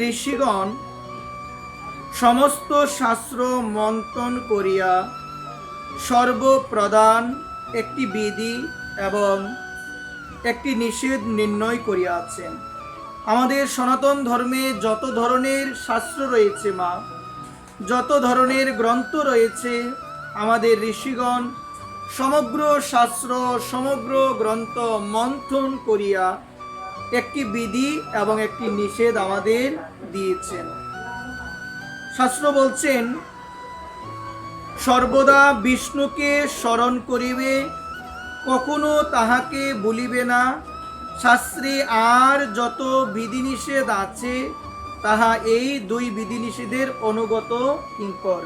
ঋষিগণ সমস্ত শাস্ত্র মন্থন করিয়া সর্বপ্রধান একটি বিধি এবং একটি নিষেধ নির্ণয় করিয়াছেন। আমাদের সনাতন ধর্মে যত ধরনের শাস্ত্র রয়েছে যত ধরনের গ্রন্থ রয়েছে, আমাদের ঋষিগণ সমগ্র শাস্ত্র সমগ্র গ্রন্থ মন্থন করিয়া একটি বিধি এবং একটি নিষেধ আমাদের দিয়েছেন। শাস্ত্র বলছেন, সর্বদা বিষ্ণুকে স্মরণ করিবে, কখনো তাহাকে ভুলিবে না। শাস্ত্রে আর যত বিধিনিষেধ আছে, তাহা এই দুই বিধিনিষেধের অনুগত কিঙ্কর।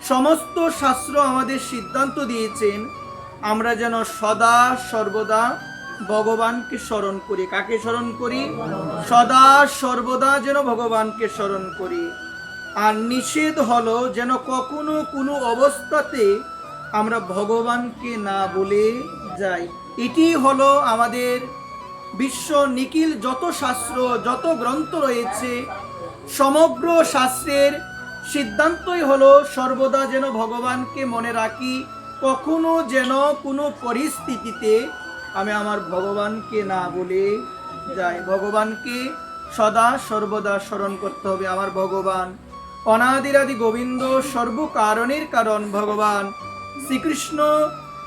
সমস্ত শাস্ত্র আমাদের সিদ্ধান্ত দিয়েছেন আমরা যেন সদা সর্বদা ভগবানকে স্মরণ করি। কাকে স্মরণ করি? সদা সর্বদা যেন ভগবানকে স্মরণ করি। আর নিষেধ হলো যেন কখনো কোনো অবস্থাতে আমরা ভগবানকে না বলে যাই। এটি হলো আমাদের বিশ্ব নিখিল যত শাস্ত্র যত গ্রন্থ রয়েছে, সমগ্র শাস্ত্রের সিদ্ধান্তই হলো সর্বদা যেন ভগবানকে মনে রাখি, কখনো যেন কোনো পরিস্থিতিতে আমি আমার ভগবানকে না বলে যাই। ভগবানকে সদা সর্বদা স্মরণ করতে হবে। আমার ভগবান অনাদিরাদি গোবিন্দ, সর্বকারণের কারণ ভগবান শ্রীকৃষ্ণ।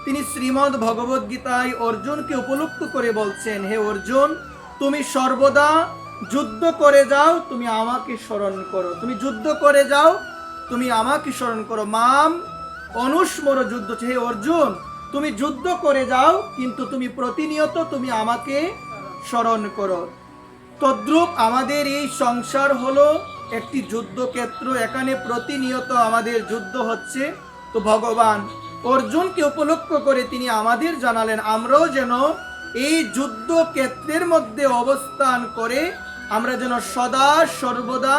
তিনি শ্রীমদ্ ভগবদ গীতায় অর্জুনকে উপলক্ষ করে বলছেন, হে অর্জুন, তুমি সর্বদা যুদ্ধ করে যাও, তুমি আমাকে স্মরণ করো। তুমি যুদ্ধ করে যাও, তুমি আমাকে স্মরণ করো। মাম অনুস্মর যুদ্ধ। হে অর্জুন, তুমি যুদ্ধ করে যাও, কিন্তু তুমি প্রতিনিয়ত তুমি আমাকে স্মরণ করো। তদ্রূপ আমাদের এই সংসার হলো একটি যুদ্ধক্ষেত্র। এখানে প্রতিনিয়ত আমাদের যুদ্ধ হচ্ছে। তো ভগবান অর্জুনকে উপলক্ষ করে তিনি আমাদের জানালেন, আমরাও যেন এই যুদ্ধক্ষেত্রের মধ্যে অবস্থান করে আমরা যেন সদা সর্বদা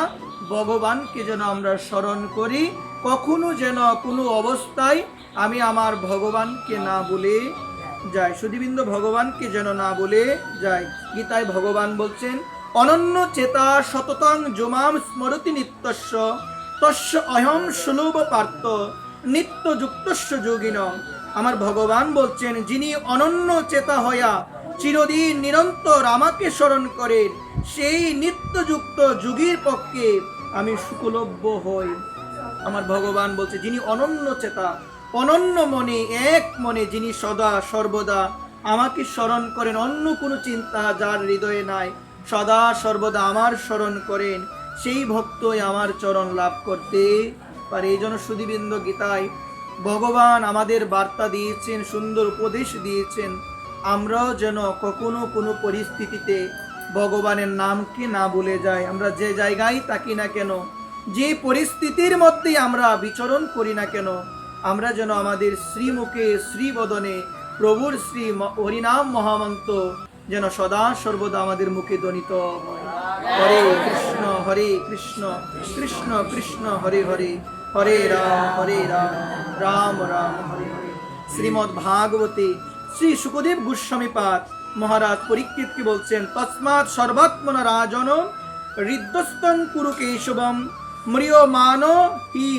ভগবানকে যেন আমরা স্মরণ করি, কখনো যেন কোনো অবস্থায় আমি আমার ভগবানকে না বলে যাই। সুধীবৃন্দ, ভগবানকে যেন না বলে যাই। গীতায় ভগবান বলছেন, অনন্য চেতা সততং যমাম স্মরতি নিত্যস্য তস্য অহং সুলভ পার্থ নিত্য যুক্তস্য যোগিন। আমার ভগবান বলছেন, যিনি অনন্য চেতা হইয়া চিরদিন নিরন্তর আমাকে স্মরণ করেন, সেই নিত্যযুক্ত যোগীর পক্ষে আমি সুকলভ্য হই। আমার ভগবান বলছে, যিনি অনন্য চেতা, অনন্য মনে, এক মনে যিনি সদা সর্বদা আমাকে স্মরণ করেন, অন্য কোনো চিন্তা যার হৃদয়ে নাই, সদা সর্বদা আমার স্মরণ করেন, সেই ভক্তই আমার চরণ লাভ করতে পারে। এই জন্য সুধীবৃন্দ, গীতায় ভগবান আমাদের বার্তা দিয়েছেন, সুন্দর উপদেশ দিয়েছেন, আমরাও যেন কখনো কোনো পরিস্থিতিতে ভগবানের নামকে না ভুলে যাই। আমরা যে জায়গায় থাকি না কেন, যে পরিস্থিতির মধ্যেই আমরা বিচরণ করি না কেন, আমরা যেন আমাদের শ্রীমুখে শ্রীবদনে প্রভুর শ্রী হরিনাম মহামন্ত্র যেন সদা সর্বদা আমাদের মুখে ধ্বনিত হয়। হরে কৃষ্ণ কৃষ্ণ কৃষ্ণ হরে হরে, হরে রাম রাম রাম হরে হরে। শ্রীমদ্ ভাগবতে শ্রী সুখদেব গোস্বামী পাদ মহারাজ পরীক্ষিতকে বলছেন, তস্মাৎ সর্বাত্মনা রাজন হৃদ্যস্তং কুরু কেশবম ম্রিয়মান হি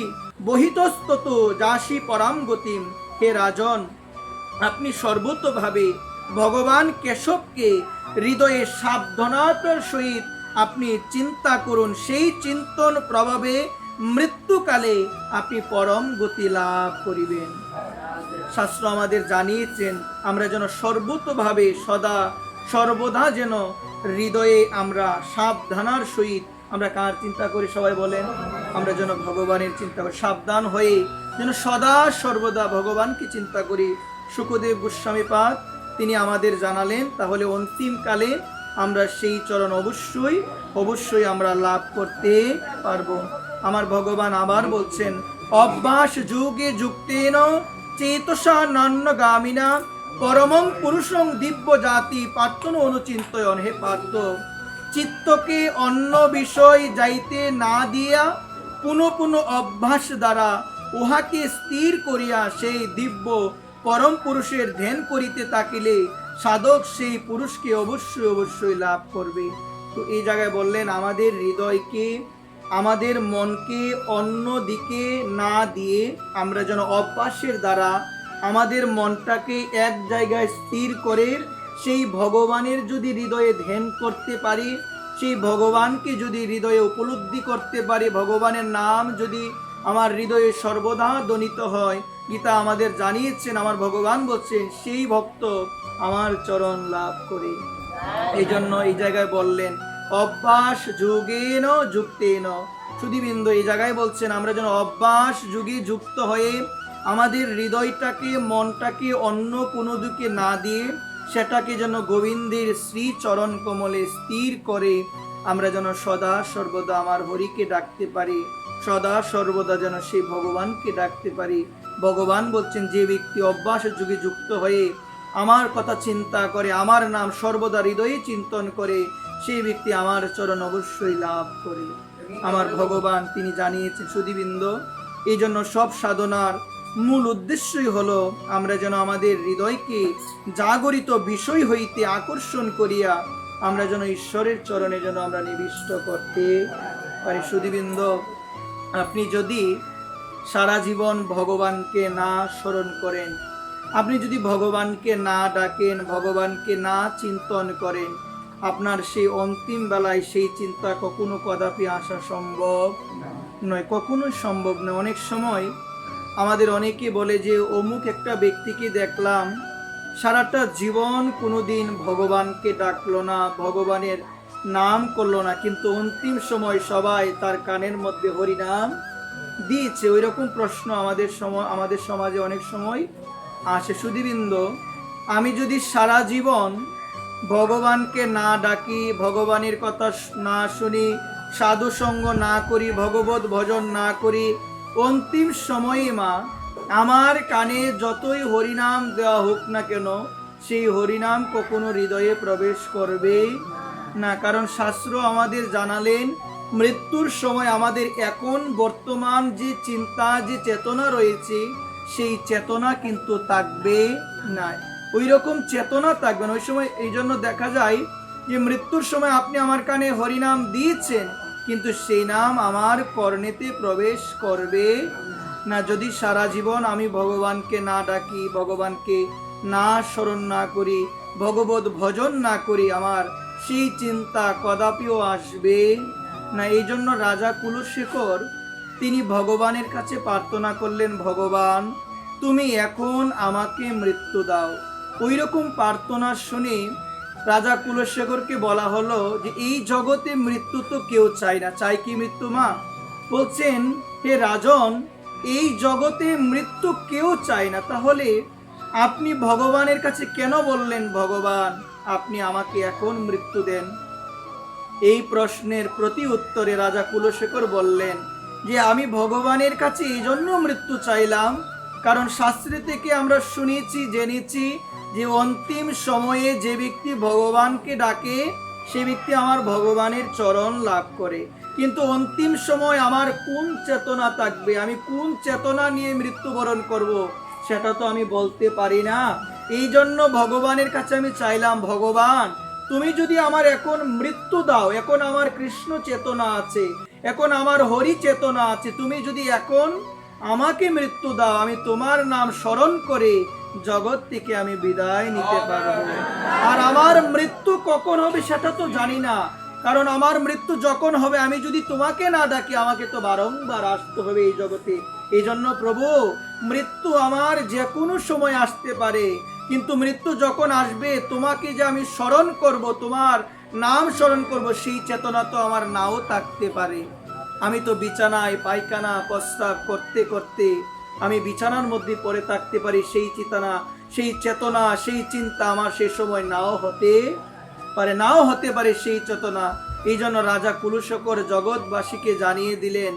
বহিতস্তত যাসি পরাম গতিম। হে রাজন, আপনি সর্বতভাবে ভগবান কেশবকে হৃদয়ে সাবধানতার সহিত আপনি চিন্তা করুন। সেই চিন্তন প্রভাবে মৃত্যুকালে আপনি পরম গতি লাভ করিবেন। শাস্ত্র আমাদের জানিয়েছেন আমরা যেন সর্বতভাবে সদা সর্বদা যেন হৃদয়ে আমরা সাবধানার সহিত আমরা কার চিন্তা করি? সবাই বলেন, আমরা যেন ভগবানের চিন্তা করি, সাবধান হয়ে যেন সদা সর্বদা ভগবানকে চিন্তা করি। সুখদেব গোস্বামী পাদ তিনি আমাদের জানালেন, তাহলে অন্তিমকালে আমরা সেই চরণ অবশ্যই আমরা লাভ করতে পারবো। আমার ভগবান আবার বলছেন, অভ্যাস যুগে যুক্তেন চেতসা নান্যগামিনা পরমং পুরুষং দিব্য জাতি পার্থন অনুচিন্তয়ন। হে পার্থ, চিত্তকে অন্য বিষয় যাইতে না দিয়া পুনঃ অভ্যাস দ্বারা উহাকে স্থির করিয়া সেই দিব্য পরম পুরুষের ধ্যান করিতে থাকিলে সাধক সেই পুরুষকে অবশ্যই লাভ করবে। তো এই জায়গায় বললেন আমাদের হৃদয়কে, আমাদের মনকে অন্য দিকে না দিয়ে আমরা যেন অভ্যাসের দ্বারা আমাদের মনটাকে এক জায়গায় স্থির করে সেই ভগবানের যদি হৃদয়ে ধ্যান করতে পারি, সেই ভগবানকে যদি হৃদয়ে উপলব্ধি করতে পারি, ভগবানের নাম যদি আমার হৃদয়ে সর্বদা ধ্বনিত হয়, গীতা আমাদের জানিয়েছেন, আমার ভগবান বলছেন সেই ভক্ত আমার চরণ লাভ করে। এই জন্য এই জায়গায় বললেন অভ্যাস যুগেন যুক্তেন। সুধীবৃন্দ এই জায়গায় বলছেন আমরা যেন অভ্যাস যুগে যুক্ত হয়ে আমাদের হৃদয়টাকে, মনটাকে অন্য কোনো দিকে না দিয়ে সেটাকে যেন গোবিন্দের শ্রী চরণ কমলে স্থির করে আমরা যেন সদা সর্বদা আমার হরিকে ডাকতে পারি, সদা সর্বদা যেন সেই ভগবানকে ডাকতে পারি। ভগবান বলছেন যে ব্যক্তি অভ্যাস যুগে যুক্ত হয়ে আমার কথা চিন্তা করে, আমার নাম সর্বদা হৃদয়ে চিন্তন করে, সেই ব্যক্তি আমার চরণ অবশ্যই লাভ করে। আমার ভগবান তিনি জানিয়েছেন সুধীবৃন্দ, এই জন্য সব সাধনার মূল উদ্দেশ্যই হলো আমরা যেন আমাদের হৃদয়কে জাগরিত বিষয় হইতে আকর্ষণ করিয়া আমরা যেন ঈশ্বরের চরণে যেন আমরা নিবিষ্ট করতে পারি। সুধীবৃন্দ, আপনি যদি সারা জীবন ভগবানকে না স্মরণ করেন, আপনি যদি ভগবানকে না ডাকেন, ভগবানকে না চিন্তন করেন, আপনার সেই অন্তিম বেলায় সেই চিন্তা কখনো কদাপি আসা সম্ভব নয়, কখনোই সম্ভব নয়। অনেক সময় আমাদের অনেকে বলে যে অমুক একটা ব্যক্তিকে দেখলাম সারাটা জীবন কোনোদিন ভগবানকে ডাকলো না, ভগবানের নাম করলো না, কিন্তু অন্তিম সময় সবাই তার কানের মধ্যে হরিনাম দিয়েছে। ওই রকম প্রশ্ন আমাদের সমাজে অনেক সময় আসে। সুধীবৃন্দ, আমি যদি সারা জীবন ভগবানকে না ডাকি, ভগবানের কথা না শুনি, সাধু সঙ্গ না করি, ভগবত ভজন না করি, অন্তিম সময়ে মা আমার কানে যতই হরিনাম দেওয়া হোক না কেন সেই হরিনাম কখনো হৃদয়ে প্রবেশ করবে না। কারণ শাস্ত্র আমাদের জানালেন মৃত্যুর সময় আমাদের এখন বর্তমান যে চিন্তা, যে চেতনা রয়েছে সেই চেতনা কিন্তু থাকবে না, ওই রকম চেতনা থাকবে না ওই সময়। এই জন্য দেখা যায় যে মৃত্যুর সময় আপনি আমার কানে হরিনাম দিয়েছেন, কিন্তু সেই নাম আমার কর্ণেতে প্রবেশ করবে না যদি সারা জীবন আমি ভগবানকে না ডাকি, ভগবানকে না স্মরণ না করি, ভগবত ভজন না করি, আমার সেই চিন্তা কদাপিও আসবে না। এই জন্য রাজা কুলশেখর তিনি ভগবানের কাছে প্রার্থনা করলেন, ভগবান তুমি এখন আমাকে মৃত্যু দাও। ওই রকম প্রার্থনা শুনে রাজা কুলশেখরকে বলা হলো যে এই জগতে মৃত্যু তো কেউ চায় না, চাই কি মৃত্যু মা? বলছেন হে রাজন, এই জগতে মৃত্যু কেউ চায় না, তাহলে আপনি ভগবানের কাছে কেন বললেন ভগবান আপনি আমাকে এখন মৃত্যু দেন? এই প্রশ্নের প্রতি উত্তরে রাজা কুলশেখর বললেন যে আমি ভগবানের কাছে এই জন্য মৃত্যু চাইলাম, কারণ শাস্ত্রে থেকে আমরা শুনেছি, জেনেছি যে অন্তিম সময়ে যে ব্যক্তি ভগবানকে ডাকে সে ব্যক্তি আমার ভগবানের চরণ লাভ করে। কিন্তু অন্তিম সময় আমার কোন চেতনা থাকবে, আমি কোন চেতনা নিয়ে মৃত্যুবরণ করব, সেটা তো আমি বলতে পারি না। এই জন্য ভগবানের কাছে আমি চাইলাম, ভগবান তুমি যদি আমার এখন মৃত্যু দাও, এখন আমার কৃষ্ণ চেতনা আছে, এখন আমার হরি চেতনা আছে, তুমি যদি এখন আমাকে মৃত্যু দাও, আমি তোমার নাম স্মরণ করে জগৎ থেকে আমি বিদায় নিতে পারবো। আর আমার মৃত্যু কখন হবে সেটা তো জানি না, কারণ আমার মৃত্যু যখন হবে আমি যদি তোমাকে না ডাকি আমাকে তো বারংবার আসতে হবে এই জগতে। এই জন্য প্রভু মৃত্যু আমার যে কোনো সময় আসতে পারে, কিন্তু মৃত্যু যখন আসবে তোমাকে যে আমি স্মরণ করব, তোমার নাম স্মরণ করব, সেই চেতনা তো আমার নাও থাকতে পারে। আমি তো বিছানায় পায়খানা প্রস্রাব করতে করতে আমি বিছানার মধ্যে পড়ে থাকতে পারি, সেই চেতনা, সেই চেতনা, সেই চিন্তা আমার সেই সময় নাও হতে পারে সেই চেতনা। এই জন্য রাজা কুলশেখর জগৎবাসীকে জানিয়ে দিলেন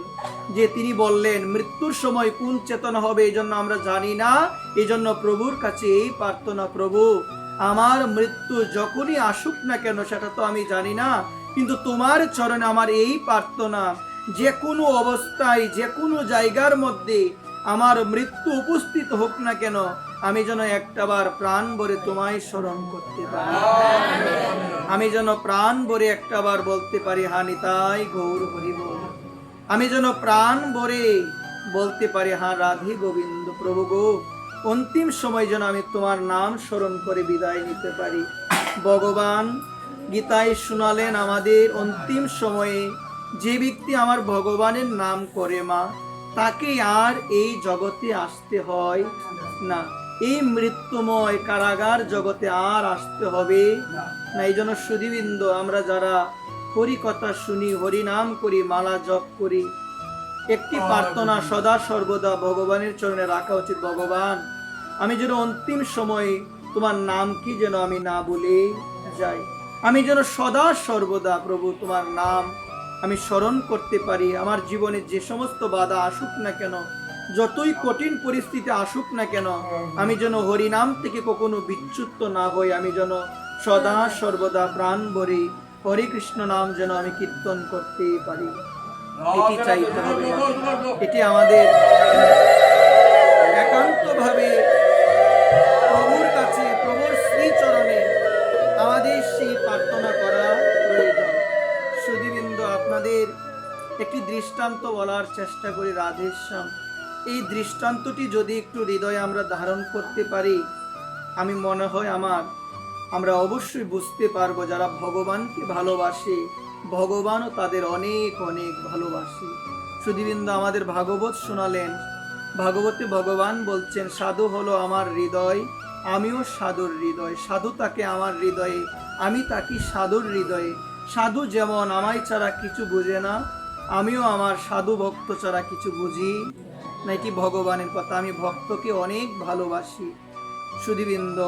যে তিনি বললেন মৃত্যুর সময় কোন চেতনা হবে এই জন্য আমরা জানি না। এই জন্য প্রভুর কাছে এই প্রার্থনা, প্রভু আমার মৃত্যু যখনই আসুক না কেন সেটা তো আমি জানি না, কিন্তু তোমার চরণে আমার এই প্রার্থনা, যে কোনো অবস্থায় যে কোনো জায়গার মধ্যে আমার মৃত্যু উপস্থিত হোক না কেন আমি যেন একটাবার প্রাণ ভরে তোমায় স্মরণ করতে পারি, আমি যেন প্রাণ ভরে একটাবার বলতে পারি হা নিতাই গৌর হরি বল, আমি যেন প্রাণ ভরে বলতে পারি হা রাধে গোবিন্দ প্রভু গো। অন্তিম সময় যেন আমি তোমার নাম স্মরণ করে বিদায় নিতে পারি। ভগবান গীতায় শোনালেন আমাদের অন্তিম সময়ে যে ব্যক্তি আমার ভগবানের নাম করে মা, তাকে আর এই জগতে আসতে হয় না, এই মৃত্যুময় কারাগার জগতে আর আসতে হবে না। এই জন্য সুধীবৃন্দ, আমরা যারা হরি কথা শুনি, হরি নাম করি, মালা জপ করি, একটি প্রার্থনা সদা সর্বদা ভগবানের চরণে রাখা উচিত। ভগবান, আমি যেন অন্তিম সময়ে তোমার নাম কি যেন আমি না বলে যাই, আমি যেন সদা সর্বদা প্রভু তোমার নাম আমি স্মরণ করতে পারি। আমার জীবনে যে সমস্ত বাধা আসুক না কেন, যতই কঠিন পরিস্থিতি আসুক না কেন, আমি যেন হরি নাম থেকে কখনো বিচ্যুত না হই, আমি যেন সদা সর্বদা প্রাণ ভরে হরে কৃষ্ণ নাম যেন আমি কীর্তন করতে পারি। এটি চাইতে হবে, এটি আমাদের একান্তভাবে প্রভুর কাছে, প্রভুর শ্রীচরণে আমাদের সেই প্রার্থনা করা প্রয়োজন। সুধীবৃন্দ, আপনাদের একটি দৃষ্টান্ত বলার চেষ্টা করি, রাধেশ্যাম। এই দৃষ্টান্তটি যদি একটু হৃদয়ে আমরা ধারণ করতে পারি, আমি মনে হয় আমরা অবশ্যই বুঝতে পারবো যারা ভগবানকে ভালোবাসে, ভগবানও তাদের অনেক অনেক ভালোবাসে। সুধীবৃন্দ, আমাদের ভাগবত শোনালেন, ভাগবতে ভগবান বলছেন সাধু হলো আমার হৃদয়, আমিও সাধুর হৃদয়, সাধু তাকে আমার হৃদয়ে, আমি তাকে সাধুর হৃদয়ে। সাধু যেমন আমায় ছাড়া কিছু বুঝে না, আমিও আমার সাধু ভক্ত ছাড়া কিছু বুঝি নাকি ভগবানের কথা, আমি ভক্তকে অনেক ভালোবাসি। সুধীবৃন্দ,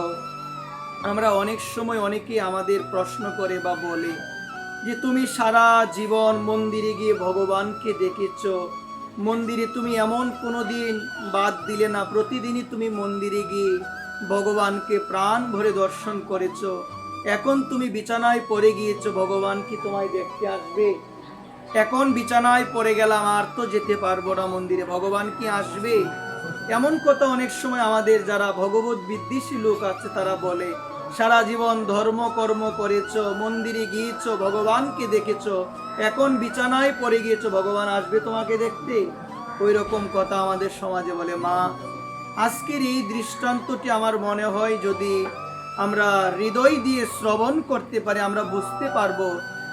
আমরা অনেক সময় অনেকেই আমাদের প্রশ্ন করে বা বলে যে তুমি সারা জীবন মন্দিরে গিয়ে ভগবানকে দেখেছ, মন্দিরে তুমি এমন কোনো দিন বাদ দিলে না, প্রতিদিনই তুমি মন্দিরে গিয়ে ভগবানকে প্রাণ ভরে দর্শন করেছ, এখন তুমি বিছানায় পড়ে গিয়েছো, ভগবান কি তোমায় দেখতে আসবে? এখন বিছানায় পড়ে গেলাম, আর তো যেতে পারবো না মন্দিরে, ভগবান কি আসবে? এমন কথা অনেক সময় আমাদের যারা ভগবত বিদ্বেষী লোক আছে তারা বলে। সারা জীবন ধর্ম কর্ম করেছ, মন্দিরে গিয়েছ, ভগবানকে দেখেছ, এখন বিছানায় পড়ে গিয়েছো, ভগবান আসবে তোমাকে দেখতে? ওই রকম কথা আমাদের সমাজে বলে। মা, আজকের এই দৃষ্টান্তটি আমার মনে হয় যদি আমরা হৃদয় দিয়ে শ্রবণ করতে পারি, আমরা বুঝতে পারবো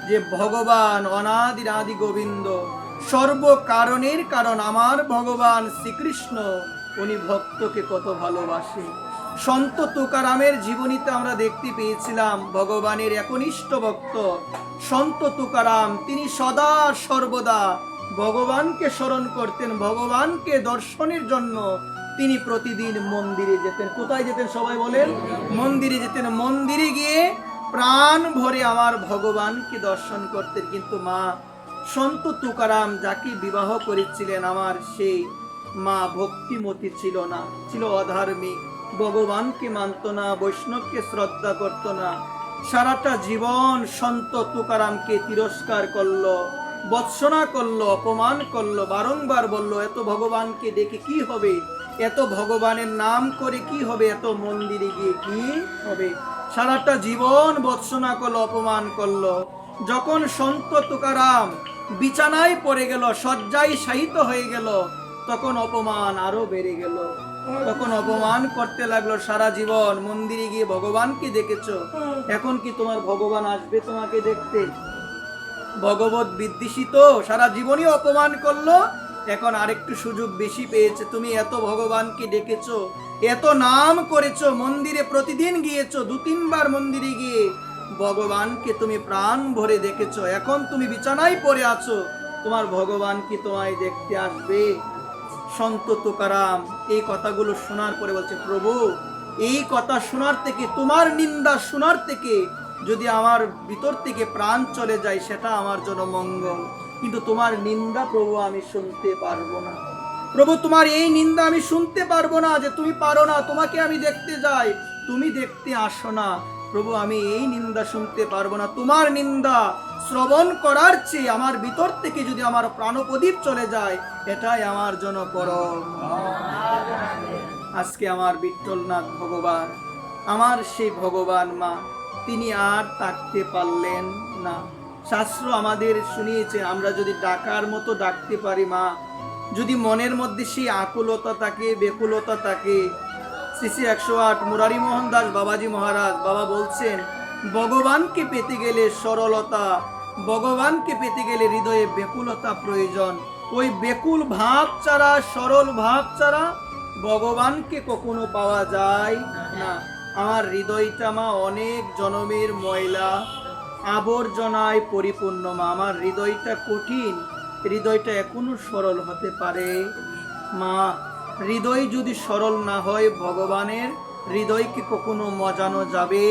যে ভগবান অনাদির আদি গোবিন্দ, সর্বকারণের কারণ আমার ভগবান শ্রীকৃষ্ণ, উনি ভক্তকে কত ভালোবাসে। সন্ত তুকারামের জীবনীতে আমরা দেখতে পেয়েছিলাম ভগবানের একনিষ্ঠ ভক্ত সন্ত তুকারাম, তিনি সদা সর্বদা ভগবানকে স্মরণ করতেন, ভগবানকে দর্শনের জন্য তিনি প্রতিদিন মন্দিরে যেতেন। কোথায় যেতেন সবাই বলেন? মন্দিরে যেতেন। মন্দিরে গিয়ে প্রাণ ভরে আমার ভগবানকে দর্শন করতেন। কিন্তু মা, সন্ত তুকারাম যাকে বিবাহ করেছিলেন, আমার সেই মা ভক্তিমতী ছিল না, ছিল অধার্মিক, ভগবানকে মানত না, বৈষ্ণবকে শ্রদ্ধা করত না। সারাটা জীবন সন্ত তুকারামকে তিরস্কার করলো, বৎসনা করলো, অপমান করলো, বারংবার বলল এত ভগবানকে দেখে কি হবে, এত ভগবানের নাম করে কি হবে, এত মন্দিরে গিয়ে কি হবে। সারাটা জীবন বৎসনা করলো, অপমান করলো। যখন সন্ত তুকারাম বিছানায় পড়ে গেল, শয্যায় শায়িত হয়ে গেল, তখন অপমান আরো বেড়ে গেল। তখন অপমান করতে লাগলো, সারা জীবন মন্দিরে গিয়ে ভগবানকে দেখেছো, এখন কি তোমার ভগবান আসবে তোমাকে দেখতে? ভগবত বিদ্বেষী তো সারা জীবনই অপমান করলো, এখন আরেকটু সুযোগ বেশি পেয়েছে। তুমি এত ভগবানকে ডেকেছো, এত নাম করেছো, মন্দিরে প্রতিদিন গিয়েছো, 2-3 বার মন্দিরে গিয়ে ভগবানকে তুমি প্রাণ ভরে দেখেছো, এখন তুমি বিছানায় পড়ে আছো, তোমার ভগবান কি তোমায় দেখতে আসবে? সন্ত তুকারাম এই কথাগুলো শোনার পরে বলছে, প্রভু, এই কথা শোনার থেকে, তোমার নিন্দা শোনার থেকে যদি আমার ভিতর থেকে প্রাণ চলে যায় সেটা আমার জন্য মঙ্গল, কিন্তু তোমার নিন্দা প্রভু আমি শুনতে পারবো না। প্রভু, তোমার এই নিন্দা আমি শুনতে পারবো না যে তুমি পারো না, তোমাকে আমি দেখতে যাই, তুমি দেখতে আসো না। প্রভু, আমি এই নিন্দা শুনতে পারবো না। তোমার নিন্দা শ্রবণ করার চেয়ে আমার ভিতর থেকে যদি আমার প্রাণপ্রদীপ চলে যায়, এটাই আমার জন্য পরম। আজকে আমার বিঠ্ঠলনাথ ভগবান, আমার সেই ভগবান মা, তিনি আর থাকতে পারলেন না। শাস্ত্র আমাদের শুনিয়েছে, আমরা যদি ডাকার মতো ডাকতে পারি মা, যদি মনের মধ্যে সেই আকুলতা থাকে, বেকুলতা থাকে। শ্রী শ্রী 108 মুরারি মোহন দাস বাবাজি মহারাজ বাবা বলছেন, ভগবানকে পেতে গেলে সরলতা, ভগবানকে পেতে গেলে হৃদয়ে বেকুলতা প্রয়োজন। ওই বেকুল ভাব ছাড়া, সরল ভাব ছাড়া ভগবানকে কখনো পাওয়া যায় না। আমার হৃদয়টা মা অনেক জনমের ময়লা আবর্জনায় পরিপূর্ণ মা, আমার হৃদয়টা কঠিন, হৃদয়টা এখনো সরল হতে পারে মা। হৃদয় যদি সরল না হয়, ভগবানের হৃদয়কে কখনো মজানো যাবে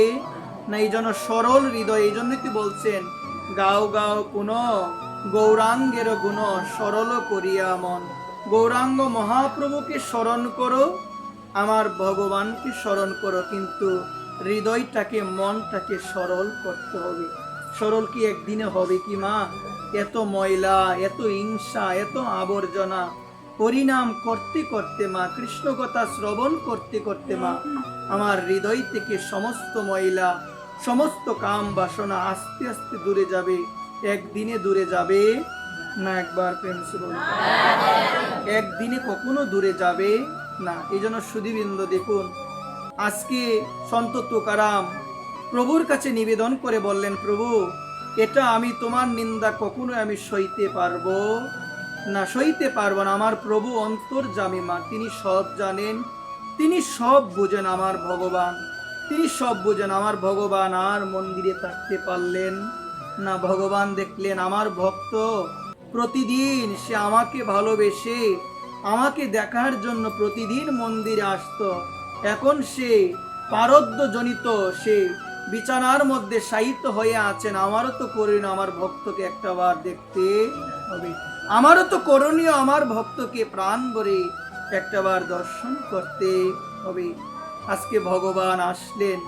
না। এই জন্য সরল হৃদয়, এই জন্য কি বলছেন, গাও গাও কোন গৌরাঙ্গের গুণ সরল করিয়া মন। গৌরাঙ্গ মহাপ্রভুকে স্মরণ করো, আমার ভগবানকে স্মরণ করো, কিন্তু হৃদয়টাকে, মনটাকে সরল করতে হবে। সরল কি একদিনে হবে কি মা? এত ময়লা, এত হিংসা, এত আবর্জনা পরিণাম করতে করতে মা, কৃষ্ণ কথা শ্রবণ করতে করতে মা, আমার হৃদয় থেকে সমস্ত ময়লা, সমস্ত কাম বাসনা আস্তে আস্তে দূরে যাবে। একদিনে দূরে যাবে না, একবার প্রেম সে বলুন, একদিনে কখনো দূরে যাবে না। এই জন্য সুধীবৃন্দ দেখুন, আজকে সন্ত তুকারাম প্রভুর কাছে নিবেদন করে বললেন, প্রভু এটা আমি তোমার নিন্দা কখনো আমি সইতে পারবো না, সইতে পারবো না। আমার প্রভু অন্তর্যামী মা, তিনি সব জানেন, তিনি সব বুঝেন। আমার ভগবান, তিনি সব বুঝেন। আমার ভগবান আর মন্দিরে থাকতে পারলেন না। ভগবান দেখলেন আমার ভক্ত প্রতিদিন সে আমাকে ভালোবেসে, আমাকে দেখার জন্য প্রতিদিন মন্দিরে আসতো, এখন সে পারদ্য জনিত, সে বিছানার মধ্যে শায়িত হয়ে আছেন। আমারও তো করণীয় আমার ভক্তকে একটাবার দেখতে হবে, আমারও তো করণীয় আমার ভক্তকে প্রাণ ভরে একটাবার দর্শন করতে হবে। আজকে ভগবান আসলেন,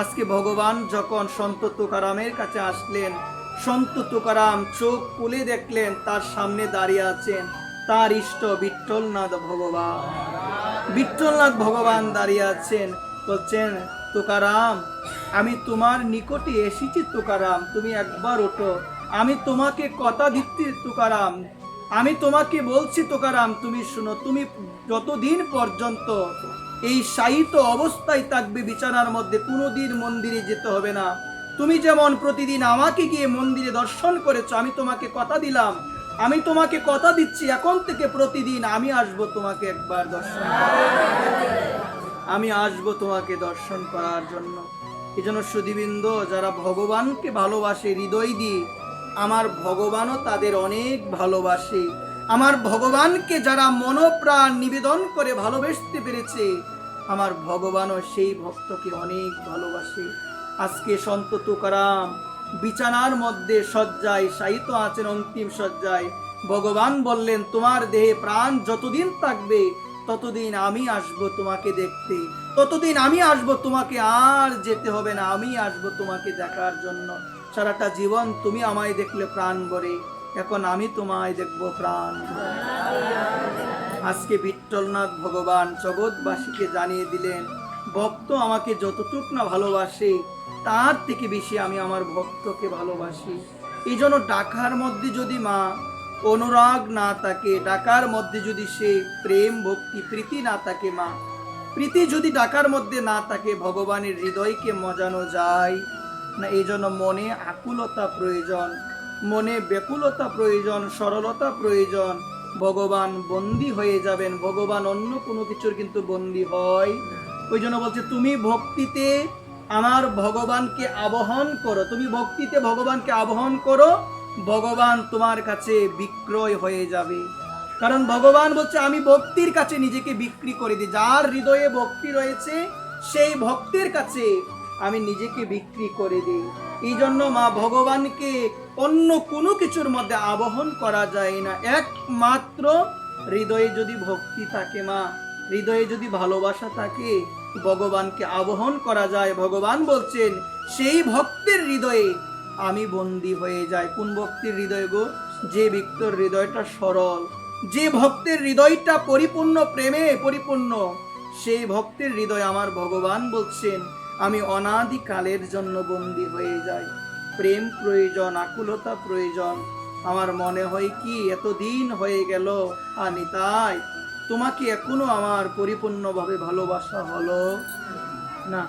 আজকে ভগবান যখন সন্ত তুকারামের কাছে আসলেন, সন্ত তুকারাম চোখ খুলে দেখলেন তার সামনে দাঁড়িয়ে আছেন তার ইষ্ট বিঠ্ঠলনাথ ভগবান। বিঠ্ঠলনাথ ভগবান দাঁড়িয়ে আছেন, বলছেন, তুকারাম আমি তোমার নিকটে এসেছি তুকারাম, তুমি একবার ওঠো, আমি তোমাকে কথা দিচ্ছি তুকারাম, আমি তোমাকে বলছি তুকারাম, তুমি শুনো, তুমি যতদিন পর্যন্ত এই শায়িত অবস্থায় থাকবে বিছানার মধ্যে, কোনোদিন মন্দিরে যেতে হবে না। তুমি যেমন প্রতিদিন আমাকে গিয়ে মন্দিরে দর্শন করেছো, আমি তোমাকে কথা দিলাম, আমি তোমাকে কথা দিচ্ছি, এখন থেকে প্রতিদিন আমি আসবো তোমাকে একবার দর্শন করার, আমি আসবো তোমাকে দর্শন করার জন্য। এই জন্য সুধীবৃন্দ, যারা ভগবানকে ভালোবাসে হৃদয় দিয়ে, আমার ভগবানও তাদের অনেক ভালোবাসে। আমার ভগবানকে যারা মনপ্রাণ নিবেদন করে ভালোবাসতে পেরেছে, আমার ভগবানও সেই ভক্তকে অনেক ভালোবাসে। আজকে সন্ত তুকারাম বিছানার মধ্যে শয্যায় শায়িত আছেন, অন্তিম শয্যায়। ভগবান বললেন, তোমার দেহে প্রাণ যতদিন থাকবে ততদিন আমি আসবো তোমাকে দেখতে, ততদিন আমি আসবো তোমাকে, আর যেতে হবে না, আমি আসবো তোমাকে দেখার জন্য। সারাটা জীবন তুমি আমায় দেখলে প্রাণ ভরে, এখন আমি তোমায় দেখবো প্রাণ ভরে। আজকে বিঠ্ঠলনাথ ভগবান জগৎবাসীকে জানিয়ে দিলেন, ভক্ত আমাকে যতটুক না ভালোবাসে, তার থেকে বেশি আমি আমার ভক্তকে ভালোবাসি। এই জন্য ডাকার মধ্যে যদি মা অনুরাগ না থাকে, ডাকার মধ্যে যদি সে প্রেম ভক্তি প্রীতি না থাকে মা, প্রীতি যদি ডাকার মধ্যে না থাকে, ভগবানের হৃদয়কে মজানো যায় না। এই জন্য মনে আকুলতা প্রয়োজন, মনে ব্যাকুলতা প্রয়োজন, সরলতা প্রয়োজন। ভগবান বন্দী হয়ে যাবেন, ভগবান অন্য কোনো কিছুর কিন্তু বন্দী হয়। ওই জন্য বলছে, তুমি ভক্তিতে আমার ভগবানকে আবাহন করো, তুমি ভক্তিতে ভগবানকে আবাহন করো, ভগবান তোমার কাছে বিক্রয় হয়ে যাবে। কারণ ভগবান বলছে, আমি ভক্তির কাছে নিজেকে বিক্রি করে দিই, যার হৃদয়ে ভক্তি রয়েছে সেই ভক্তের কাছে আমি নিজেকে বিক্রি করে দিই। এই জন্য মা, ভগবানকে অন্য কোনো কিছুর মধ্যে আবাহন করা যায় না। একমাত্র হৃদয়ে যদি ভক্তি থাকে মা, হৃদয়ে যদি ভালোবাসা থাকে, ভগবানকে আবাহন করা যায়। ভগবান বলছেন, সেই ভক্তের হৃদয়ে আমি বন্দী হয়ে যাই। কোন ভক্তের হৃদয় গো? যে ব্যক্তির হৃদয়টা সরল, যে ভক্তের হৃদয়টা পরিপূর্ণ প্রেমে পরিপূর্ণ, সেই ভক্তের হৃদয়ে আমার ভগবান বলছেন আমি অনাদিকালের জন্য বন্দী হয়ে যাই। প্রেম প্রয়োজন, আকুলতা প্রয়োজন। আমার মনে হয় কি এতদিন হয়ে গেল নিতাই, তোমাকে এখনো আমার পরিপূর্ণভাবে ভালোবাসা হলো না।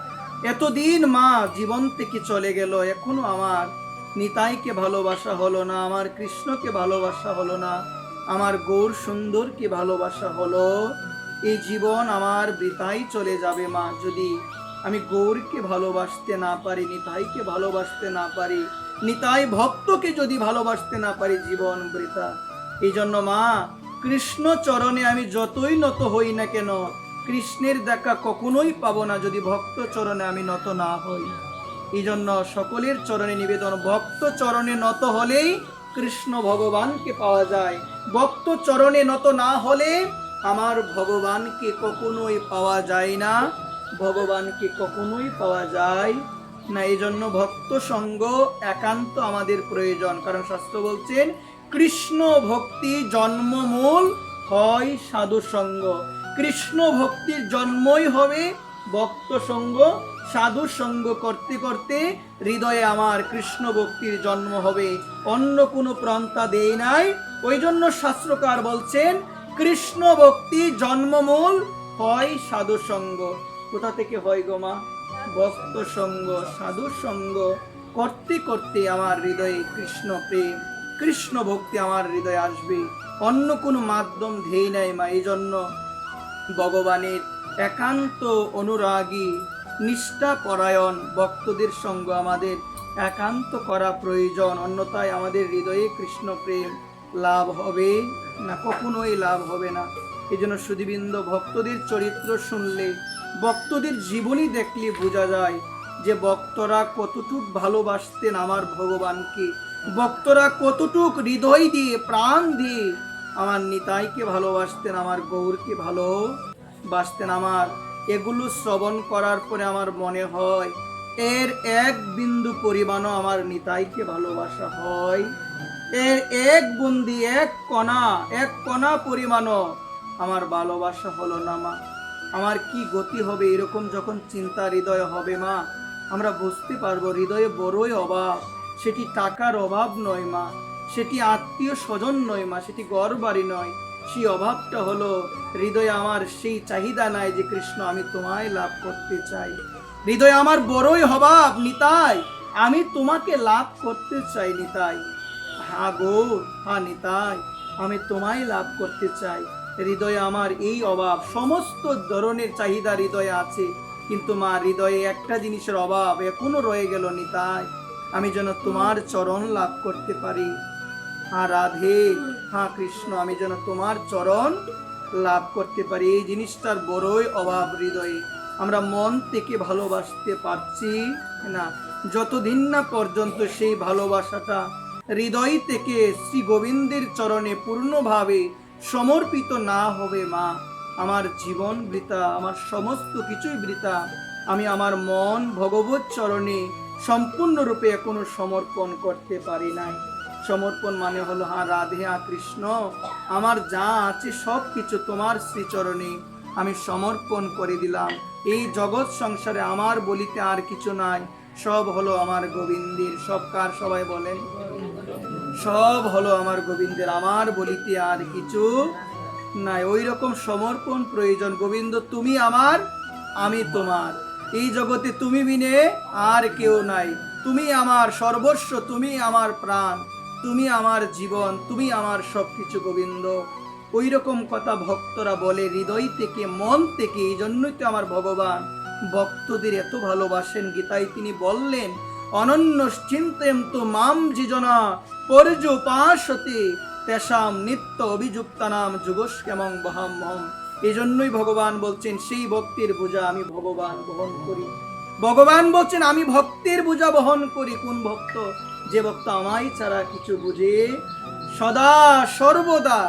এতদিন মা জীবন থেকে চলে গেল, এখনো আমার নিতাইকে ভালোবাসা হলো না, আমার কৃষ্ণকে ভালোবাসা হলো না, আমার গৌর সুন্দরকে ভালোবাসা হলো। এই জীবন আমার বৃথাই চলে যাবে মা, যদি আমি গৌরকে ভালোবাসতে না পারি, নিতাইকে ভালোবাসতে না পারি, নিতাই ভক্তকে যদি ভালোবাসতে না পারি, জীবন বৃথা। এই জন্য মা, কৃষ্ণ চরণে আমি যতই নত হই না কেন, কৃষ্ণের দেখা কখনোই পাবো না যদি ভক্ত চরণে আমি নত না হই। এই জন্য সকলের চরণে নিবেদন, ভক্ত চরণে নত হলেই কৃষ্ণ ভগবানকে পাওয়া যায়। ভক্ত চরণে নত না হলে আমার ভগবানকে কখনোই পাওয়া যায় না, ভগবানকে কখনোই পাওয়া যায় না। এই জন্য ভক্ত সঙ্গ একান্ত আমাদের প্রয়োজন, কারণ শাস্ত্র বলছেন কৃষ্ণ ভক্তি জন্মমূল হয় সাধু সঙ্গ। কৃষ্ণ ভক্তির জন্মই হবে ভক্ত সঙ্গ। সাধু সঙ্গ করতে করতে হৃদয়ে আমার কৃষ্ণ ভক্তির জন্ম হবে, অন্য কোনো প্রন্থা দেই নাই। ওই জন্য শাস্ত্রকার বলছেন কৃষ্ণ ভক্তি জন্মমূল হয় সাধু সঙ্গ। কোথা থেকে হয় গো মা? ভক্ত সঙ্গ, সাধু সঙ্গ করতে করতে আমার হৃদয়ে কৃষ্ণ প্রেম, কৃষ্ণ ভক্তি আমার হৃদয়ে আসবে, অন্য কোনো মাধ্যম ধেই নাই মা। এই জন্য ভগবানের একান্ত অনুরাগী নিষ্ঠাপরায়ণ ভক্তদের সঙ্গ আমাদের একান্ত করা প্রয়োজন, অন্যথায় আমাদের হৃদয়ে কৃষ্ণ প্রেম লাভ হবে না, কখনোই লাভ হবে না। এই জন্য সুধীবৃন্দ, ভক্তদের চরিত্র শুনলে, ভক্তদের জীবনী দেখলে বোঝা যায় যে ভক্তরা কতটুক ভালোবাসতেন আমার ভগবানকে, ভক্তরা কতটুক হৃদয় দিয়ে প্রাণ দিয়ে আমার নিতাইকে ভালোবাসতেন, আমার গৌরকে ভালোবাসতেন। আমার এগুলো শ্রবণ করার পরে আমার মনে হয় এর এক বিন্দু পরিমাণও আমার নিতাইকে ভালোবাসা হয়, এর এক বুন্দি, এক কণা পরিমাণও আমার ভালোবাসা হলো না মা। আমার কি গতি হবে এরকম যখন চিন্তা হৃদয়ে হবে মা, আমরা বুঝতে পারবো হৃদয়ে বড়ই অভাব। সেটি টাকার অভাব নয় মা, সেটি আত্মীয় স্বজন নয় মা, সেটি ঘর বাড়ি নয়। সেই অভাবটা হলো হৃদয়ে আমার সেই চাহিদা নাই যে কৃষ্ণ আমি তোমায় লাভ করতে চাই। হৃদয়ে আমার বড়ই অভাব নিতাই, আমি তোমাকে লাভ করতে চাই নিতাই। হ্যাঁ গো, হ্যাঁ নিতাই, আমি তোমায় লাভ করতে চাই। হৃদয়ে আমার এই অভাব, সমস্ত ধরনের চাহিদা হৃদয়ে আছে, কিন্তু মা হৃদয়ে একটা জিনিসের অভাব এখনো রয়ে গেল নিতাই, আমি যেন তোমার চরণ লাভ করতে পারি। হ্যাঁ রাধে, হ্যাঁ কৃষ্ণ, আমি যেন তোমার চরণ লাভ করতে পারি। এই জিনিসটার বড়ই অভাব হৃদয়ে, আমরা মন থেকে ভালোবাসতে পারছি না যতদিন না পর্যন্ত সেই ভালোবাসাটা হৃদয় থেকে শ্রী গোবিন্দের চরণে পূর্ণভাবে সমর্পিত না হবে মা, আমার জীবন বৃথা, আমার সমস্ত কিছুই বৃথা। আমি আমার মন ভগবত চরণে সম্পূর্ণরূপে এখনো সমর্পণ করতে পারি নাই। সমর্পণ মানে হলো হ্যাঁ রাধে, হ্যাঁ কৃষ্ণ, আমার যা আছে সব কিছু তোমার শ্রীচরণে আমি সমর্পণ করে দিলাম। এই জগৎ সংসারে আমার বলিতে আর কিছু নাই, সব হলো আমার গোবিন্দের। সব কার? সবাই বলেন, সব হলো আমার গোবিন্দের, আমার বলিতে আর কিছু নাই। ওই রকম সমর্পণ প্রয়োজন। গোবিন্দ তুমি আমার, আমি তোমার, এই জগতে তুমি বিনে আর কেউ নাই, তুমি আমার সর্বস্ব, তুমি আমার প্রাণ, তুমি আমার জীবন, তুমি আমার সবকিছু গোবিন্দ। ওই রকম কথা ভক্তরা বলে হৃদয় থেকে, মন থেকে। এই জন্যই তো আমার ভগবান ভক্তদের এত ভালোবাসেন। গীতায় তিনি বললেন অনন্য চিন্তেম তো মাম জিজনা পর্যুপাসতে তেষাম নিত্য অভিযুক্তানাম যুগস্কেমং বহাম্যহম। এই জন্যই ভগবান বলছেন সেই ভক্তির বোঝা আমি ভগবান বহন করি। ভগবান বলছেন আমি ভক্তের বোঝা বহন করি। কোন ভক্ত? যে ভক্ত আমায় ছাড়া কিছু বুঝে সদা সর্বদা,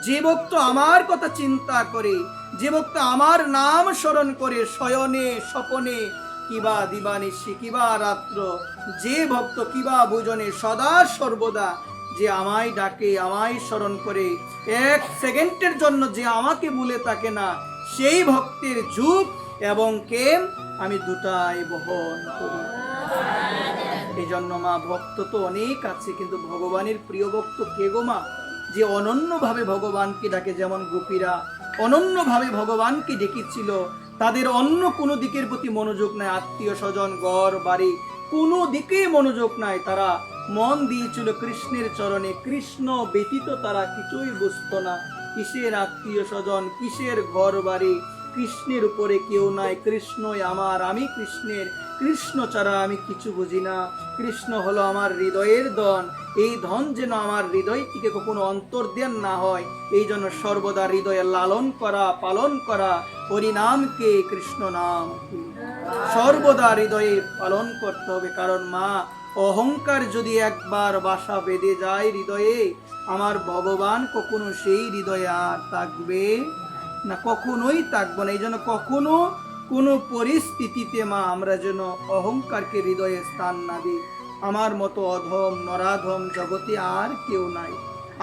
যে ভক্ত আমার কথা চিন্তা করে, যে ভক্ত আমার নাম স্মরণ করে শয়নে স্বপনে কিবা দিবানিশি কিবা রাত্র, যে ভক্ত কিবা ভোজনে সদা সর্বদা যে আমায় ডাকে, আমায় স্মরণ করে, এক সেকেন্ডের জন্য যে আমাকে ভুলে থাকে না, সেই ভক্তের ঝুঁক এবং কেম আমি দুটাই বহন করি। এই জন্য মা, ভক্ত তো অনেক আছে, কিন্তু ভগবানের প্রিয় ভক্ত কে গো মা? যে অনন্যভাবে ভগবানকে ডাকে। যেমন গোপীরা অনন্যভাবে ভগবানকে ডেকেছিল, তাদের অন্য কোনো দিকের প্রতি মনোযোগ নাই, আত্মীয় স্বজন, ঘর বাড়ি কোনো দিকে মনোযোগ নাই, তারা মন দিয়েছিল কৃষ্ণের চরণে। কৃষ্ণ ব্যতীত তারা কিছুই বুঝতো না। কিসের আত্মীয় স্বজন, কিসের ঘর বাড়ি, কৃষ্ণের উপরে কেউ নাই। কৃষ্ণই আমার, আমি কৃষ্ণের, কৃষ্ণ ছাড়া আমি কিছু বুঝি না। কৃষ্ণ হলো আমার হৃদয়ের ধন, এই ধন যেন আমার হৃদয় থেকে কখনো অন্তর্ধান না হয়, এই জন্য সর্বদা হৃদয়ে লালন করা, পালন করা হরিনামকে, কৃষ্ণ নামকে সর্বদা হৃদয়ে পালন করতে হবে। কারণ মা, অহংকার যদি একবার বাসা বেঁধে যায় হৃদয়ে, আমার ভগবান কখনো সেই হৃদয়ে আর থাকবে না, কখনোই থাকবো না। এই জন্য কখনো কোনো পরিস্থিতিতে মা আমরা যেন অহংকারকে হৃদয়ে স্থান না দিই। আমার মতো অধম নরাধম জগতে আর কেউ নাই,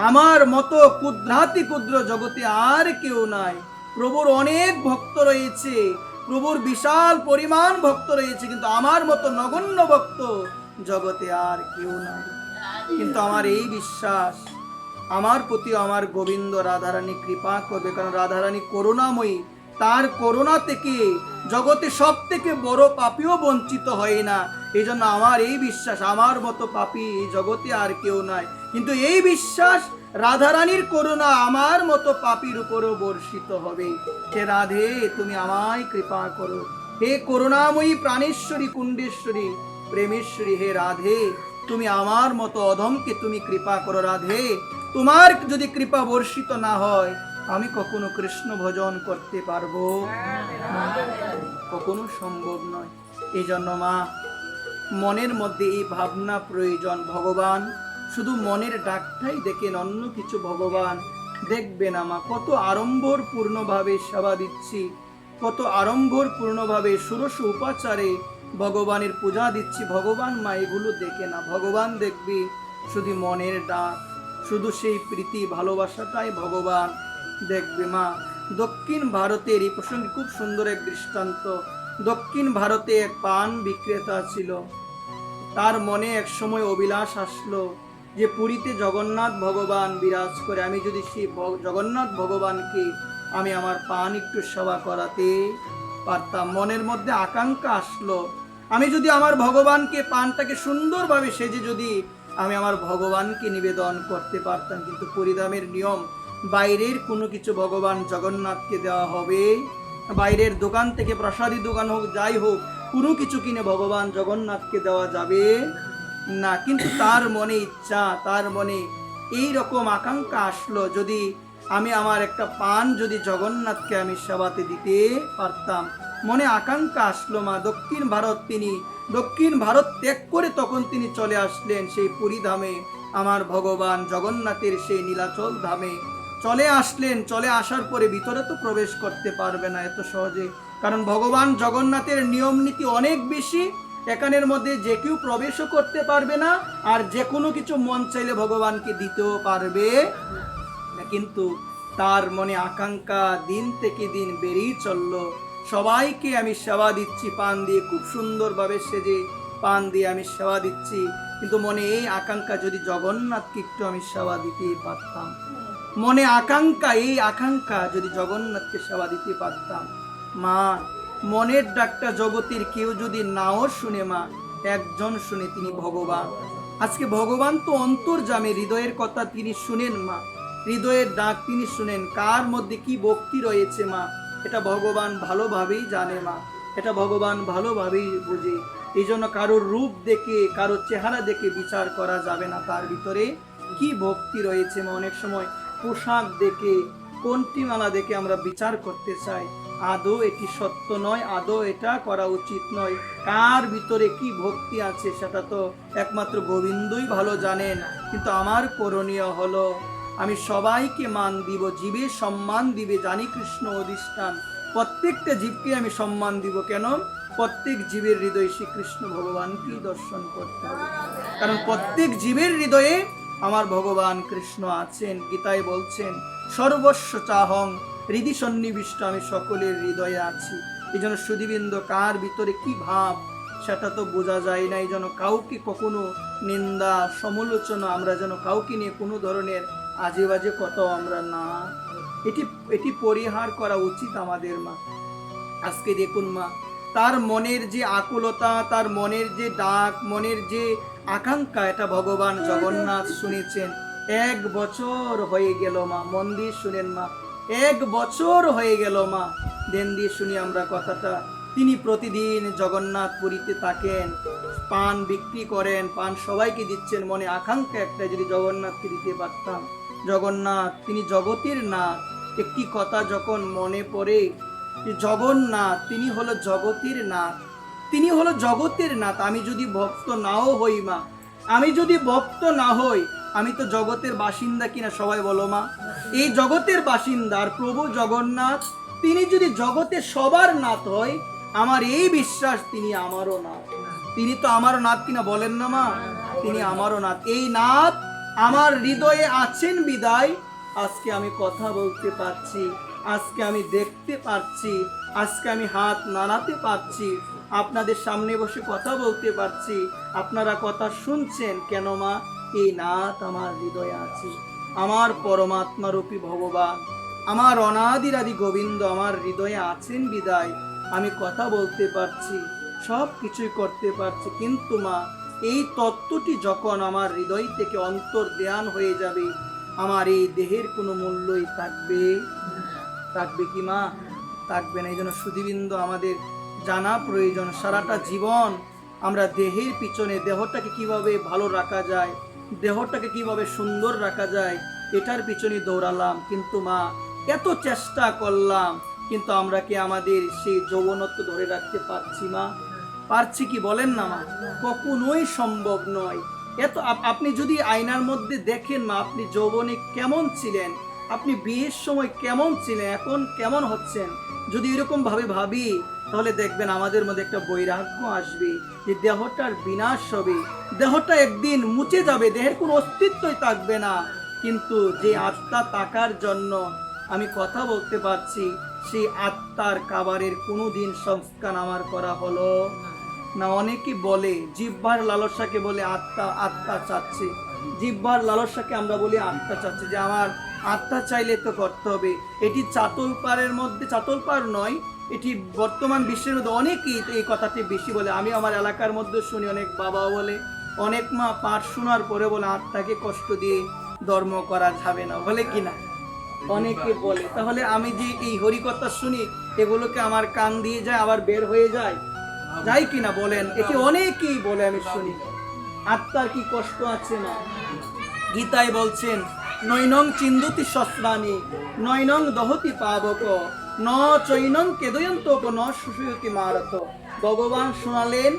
আমার মতো ক্ষুদ্রাতি ক্ষুদ্র জগতে আর কেউ নাই। প্রভুর অনেক ভক্ত রয়েছে, প্রভুর বিশাল পরিমাণ ভক্ত রয়েছে, কিন্তু আমার মতো নগণ্য ভক্ত জগতে আর কেউ নাই। কিন্তু আমার এই বিশ্বাস, আমার প্রতি আমার গোবিন্দ রাধারানী কৃপা করবে, কারণ রাধারানী করুণাময়ী। তার করুণা থেকে জগতে সব থেকে বড় পাপীও বঞ্চিত হয় না। এই জন্য আমার এই বিশ্বাস, আমার মতো পাপী এই জগতে আর কেউ নাই। কিন্তু এই বিশ্বাস, রাধারানীর করুণা আমার মতো পাপীর উপরও বর্ষিত হবে। হে রাধে, তুমি আমায় কৃপা করো। হে করুণাময়ী প্রাণেশ্বরী, কুণ্ডেশ্বরী, প্রেমেশ্বরী, হে রাধে, তুমি আমার মতো অধমকে তুমি কৃপা করো। রাধে, তোমার যদি কৃপা বর্ষিত না হয়, আমি কখনো কৃষ্ণ ভজন করতে পারবো? কখনো সম্ভব নয়। এই জন্য মা, মনের মধ্যে এই ভাবনা প্রয়োজন। ভগবান শুধু মনের ডাকটাই দেখেন, অন্য কিছু ভগবান দেখবে না। মা, কত আড়ম্বর পূর্ণভাবে সেবা দিচ্ছি, কত আড়ম্বর পূর্ণভাবে ষোড়শ উপাচারে ভগবানের পূজা দিচ্ছি, ভগবান মা এগুলো দেখে না। ভগবান দেখবি শুধু মনের ডাক, শুধু সেই প্রীতি ভালোবাসাটাই ভগবান দেখবে। মা, দক্ষিণ ভারতের এই প্রসঙ্গে খুব সুন্দর এক দৃষ্টান্ত। দক্ষিণ ভারতে এক পান বিক্রেতা ছিল, তার মনে এক সময় অভিলাষ আসলো যে পুরীতে জগন্নাথ ভগবান বিরাজ করে, আমি যদি সেই জগন্নাথ ভগবানকে আমি আমার পান একটু সেবা করাতে পারতাম। মনের মধ্যে আকাঙ্ক্ষা আসলো, আমি যদি আমার ভগবানকে পানটাকে সুন্দরভাবে সেজে যদি আমি আমার ভগবানকে নিবেদন করতে পারতাম। কিন্তু পরিধামের নিয়ম, বাইরের কোনো কিছু ভগবান জগন্নাথকে দেওয়া হবে, বাইরের দোকান থেকে প্রসাদী দোকান হোক যাই হোক, কোনো কিছু কিনে ভগবান জগন্নাথকে দেওয়া যাবে না। কিন্তু তার মনে ইচ্ছা, তার মনে এই রকম আকাঙ্ক্ষা আসলো, যদি আমি আমার একটা পান যদি জগন্নাথকে আমি সেবাতে দিতে পারতাম। মনে আকাঙ্ক্ষা আসলো। মা, দক্ষিণ ভারত, তিনি দক্ষিণ ভারত ত্যাগ করে তখন তিনি চলে আসলেন সেই পুরী ধামে, আমার ভগবান জগন্নাথের সেই নীলাচল ধামে চলে আসলেন। চলে আসার পরে ভিতরে তো প্রবেশ করতে পারবে না এত সহজে, কারণ ভগবান জগন্নাথের নিয়ম নীতি অনেক বেশি। এখানের মধ্যে যে কেউ প্রবেশও করতে পারবে না, আর যে কোনো কিছু মন চাইলে ভগবানকে দিতেও পারবে না। কিন্তু তার মনে আকাঙ্ক্ষা দিন থেকে দিন বেড়েই চলল, সবাইকে আমি সেবা দিচ্ছি পান দিয়ে, খুব সুন্দরভাবে সেজে পান দিয়ে আমি সেবা দিচ্ছি। কিন্তু মনে এই আকাঙ্ক্ষা, যদি জগন্নাথকে একটু আমি সেবা দিতে পারতাম। মনে আকাঙ্ক্ষা, এই আকাঙ্ক্ষা, যদি জগন্নাথকে সেবা দিতে পারতাম। মা, মনের ডাকটা জগতের কেউ যদি নাও শুনে, মা, একজন শুনে, তিনি ভগবান। আজকে ভগবান তো অন্তর্যামী, হৃদয়ের কথা তিনি শুনেন। মা, হৃদয়ের ডাক তিনি শুনেন, কার মধ্যে কি ভক্তি রয়েছে মা, এটা ভগবান ভালোভাবেই জানে। মা, এটা ভগবান ভালোভাবেই বুঝে। এই জন্য কারোর রূপ দেখে, কারোর চেহারা দেখে বিচার করা যাবে না তার ভিতরে কি ভক্তি রয়েছে। মা, অনেক সময় পোশাক দেখে, কোনটি মালা দেখে আমরা বিচার করতে চাই, আদৌ এটি সত্য নয়, আদৌ এটা করা উচিত নয়। কার ভিতরে কি ভক্তি আছে সেটা তো একমাত্র গোবিন্দই ভালো জানেন। কিন্তু আমার করণীয় হলো, আমি সবাইকে মান দিব, জীবে সম্মান দিবে, জানি কৃষ্ণ অধিষ্ঠান। প্রত্যেকটা জীবকে আমি সম্মান দিব। কেন? প্রত্যেক জীবের হৃদয়ে শ্রীকৃষ্ণ ভগবানকে দর্শন করতে হবে, কারণ প্রত্যেক জীবের হৃদয়ে আমার ভগবান কৃষ্ণ আছেন। গীতায় বলছেন, সর্বস্ব চাহং হৃদি সন্নিবিষ্ট আমি সকলের হৃদয়ে আছি। এই জন্য সুধীবৃন্দ কার ভিতরে কি ভাব সেটা তো বোঝা যায় না। এই জন্য কাউকে কখনো নিন্দা সমালোচনা আমরা যেন কাউকে নিয়ে কোনো ধরনের আজে বাজে কথাও আমরা না, এটি পরিহার করা উচিত আমাদের মা। আজকে দেখুন মা, তার মনের যে আকুলতা, তার মনের যে ডাক, মনের যে আকাঙ্ক্ষা, এটা ভগবান জগন্নাথ শুনেছেন। 1 বছর হয়ে গেল মা, মন দিয়ে শুনেন মা, 1 বছর হয়ে গেল মা। দেন দিয়ে শুনি আমরা কথাটা। তিনি প্রতিদিন জগন্নাথ পুরীতে থাকেন, পান বিক্রি করেন, পান সবাইকে দিচ্ছেন। মনে আকাঙ্ক্ষা একটা, যদি জগন্নাথকে দিতে পারতাম। জগন্নাথ তিনি জগতের নাথ। একটি কথা যখন মনে পড়ে, জগন্নাথ তিনি হলো জগতের নাথ, তিনি হলো জগতের নাথ। আমি যদি ভক্ত নাও হই মা, আমি যদি ভক্ত না হই, আমি তো জগতের বাসিন্দা কিনা সবাই বলো মা। এই জগতের বাসিন্দার প্রভু জগন্নাথ তিনি যদি জগতের সবার নাথ হয়, আমার এই বিশ্বাস তিনি আমারও নাথ। তিনি তো আমারও নাথ কিনা বলেন না মা, তিনি আমারও নাথ। এই নাথ আমার হৃদয়ে আছেন বিদায় আজকে আমি কথা বলতে পারছি, আজকে আমি দেখতে পারছি, আজকে আমি হাত নাড়াতে পারছি, আপনাদের সামনে বসে কথা বলতে পারছি, আপনারা কথা শুনছেন। কেন মা? এই নাথ আমার হৃদয়ে আছে। আমার পরমাত্মা রূপী ভগবান, আমার অনাদিরাদি গোবিন্দ আমার হৃদয়ে আছেন বিদায় আমি কথা বলতে পারছি, সব কিছুই করতে পারছি। কিন্তু মা, এই তত্ত্বটি যখন আমার হৃদয় থেকে অন্তর্ধান হয়ে যাবে, আমার এই দেহের কোনো মূল্যই থাকবে কি মা? থাকবে না। এই জন্য সুধীবৃন্দ আমাদের জানা প্রয়োজন, সারাটা জীবন আমরা দেহের পিছনে, দেহটাকে কিভাবে ভালো রাখা যায়, দেহটাকে কিভাবে সুন্দর রাখা যায়, এটার পিছনে দৌড়ালাম। কিন্তু মা, এত চেষ্টা করলাম, কিন্তু আমরা কি আমাদের সেই যৌবনত্ব ধরে রাখতে পারছি মা? পারছি কি বলেন না মা? কখনোই সম্ভব নয়। আপনি যদি আয়নার মধ্যে দেখেন মা, আপনি যৌবনে কেমন ছিলেন, আপনি বিয়ের সময় কেমন ছিলেন, এখন কেমন হচ্ছেন, যদি এরকম ভাবে ভাবি, তাহলে দেখবেন আমাদের মধ্যে একটা বৈরাগ্য আসবে যে দেহটার বিনাশ হবে, দেহটা একদিন মুছে যাবে, দেহের কোনো অস্তিত্বই থাকবে না। কিন্তু যে আত্মা থাকার জন্য আমি কথা বলতে পারছি, সেই আত্মার কাবারের কোনোদিন সংস্কার আমার করা হলো না। অনেকে বলে জিহ্বার লালসাকে বলে আত্মা চাচ্ছে, জিহ্বার লালসাকে আমরা বলি আত্মা চাচ্ছে, যে আমার আত্মা চাইলে তো করতে হবে। এটি চাতলপাড়ের মধ্যে, চাতলপাড় নয়, এটি বর্তমান বিশ্বের মধ্যে অনেকেই এই কথাটি বেশি বলে। আমি আমার এলাকার মধ্যে শুনি, অনেক বাবা বলে, অনেক মা পাঠ শোনার পরে বলে আত্মাকে কষ্ট দিয়ে ধর্ম করা যাবে না, বলে কিনা অনেকে বলে। তাহলে আমি যে এই হরিকথা শুনি, এগুলোকে আমার কান দিয়ে যায়, আবার বের হয়ে যায়, যাই কিনা বলেন? এটি অনেকেই বলে, আমি শুনি। আত্মার কি কষ্ট আছে না? গীতায় বলছেন, নৈনং চিন্দুতি শস্ত্রাণি নৈনং দহতি পাবক ন চৈনং কেদয়ন্তক ন শুশুয়তি মারত। ভগবান শোনালেন,